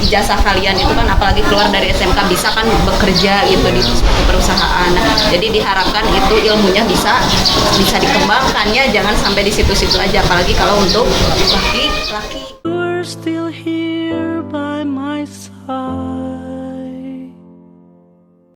ijazah kalian itu kan, apalagi keluar dari SMK bisa kan bekerja gitu di suatu perusahaan. Nah, jadi diharapkan itu ilmunya bisa dikembangkan ya, jangan sampai di situ-situ aja, apalagi kalau untuk laki-laki. You're still here by my side.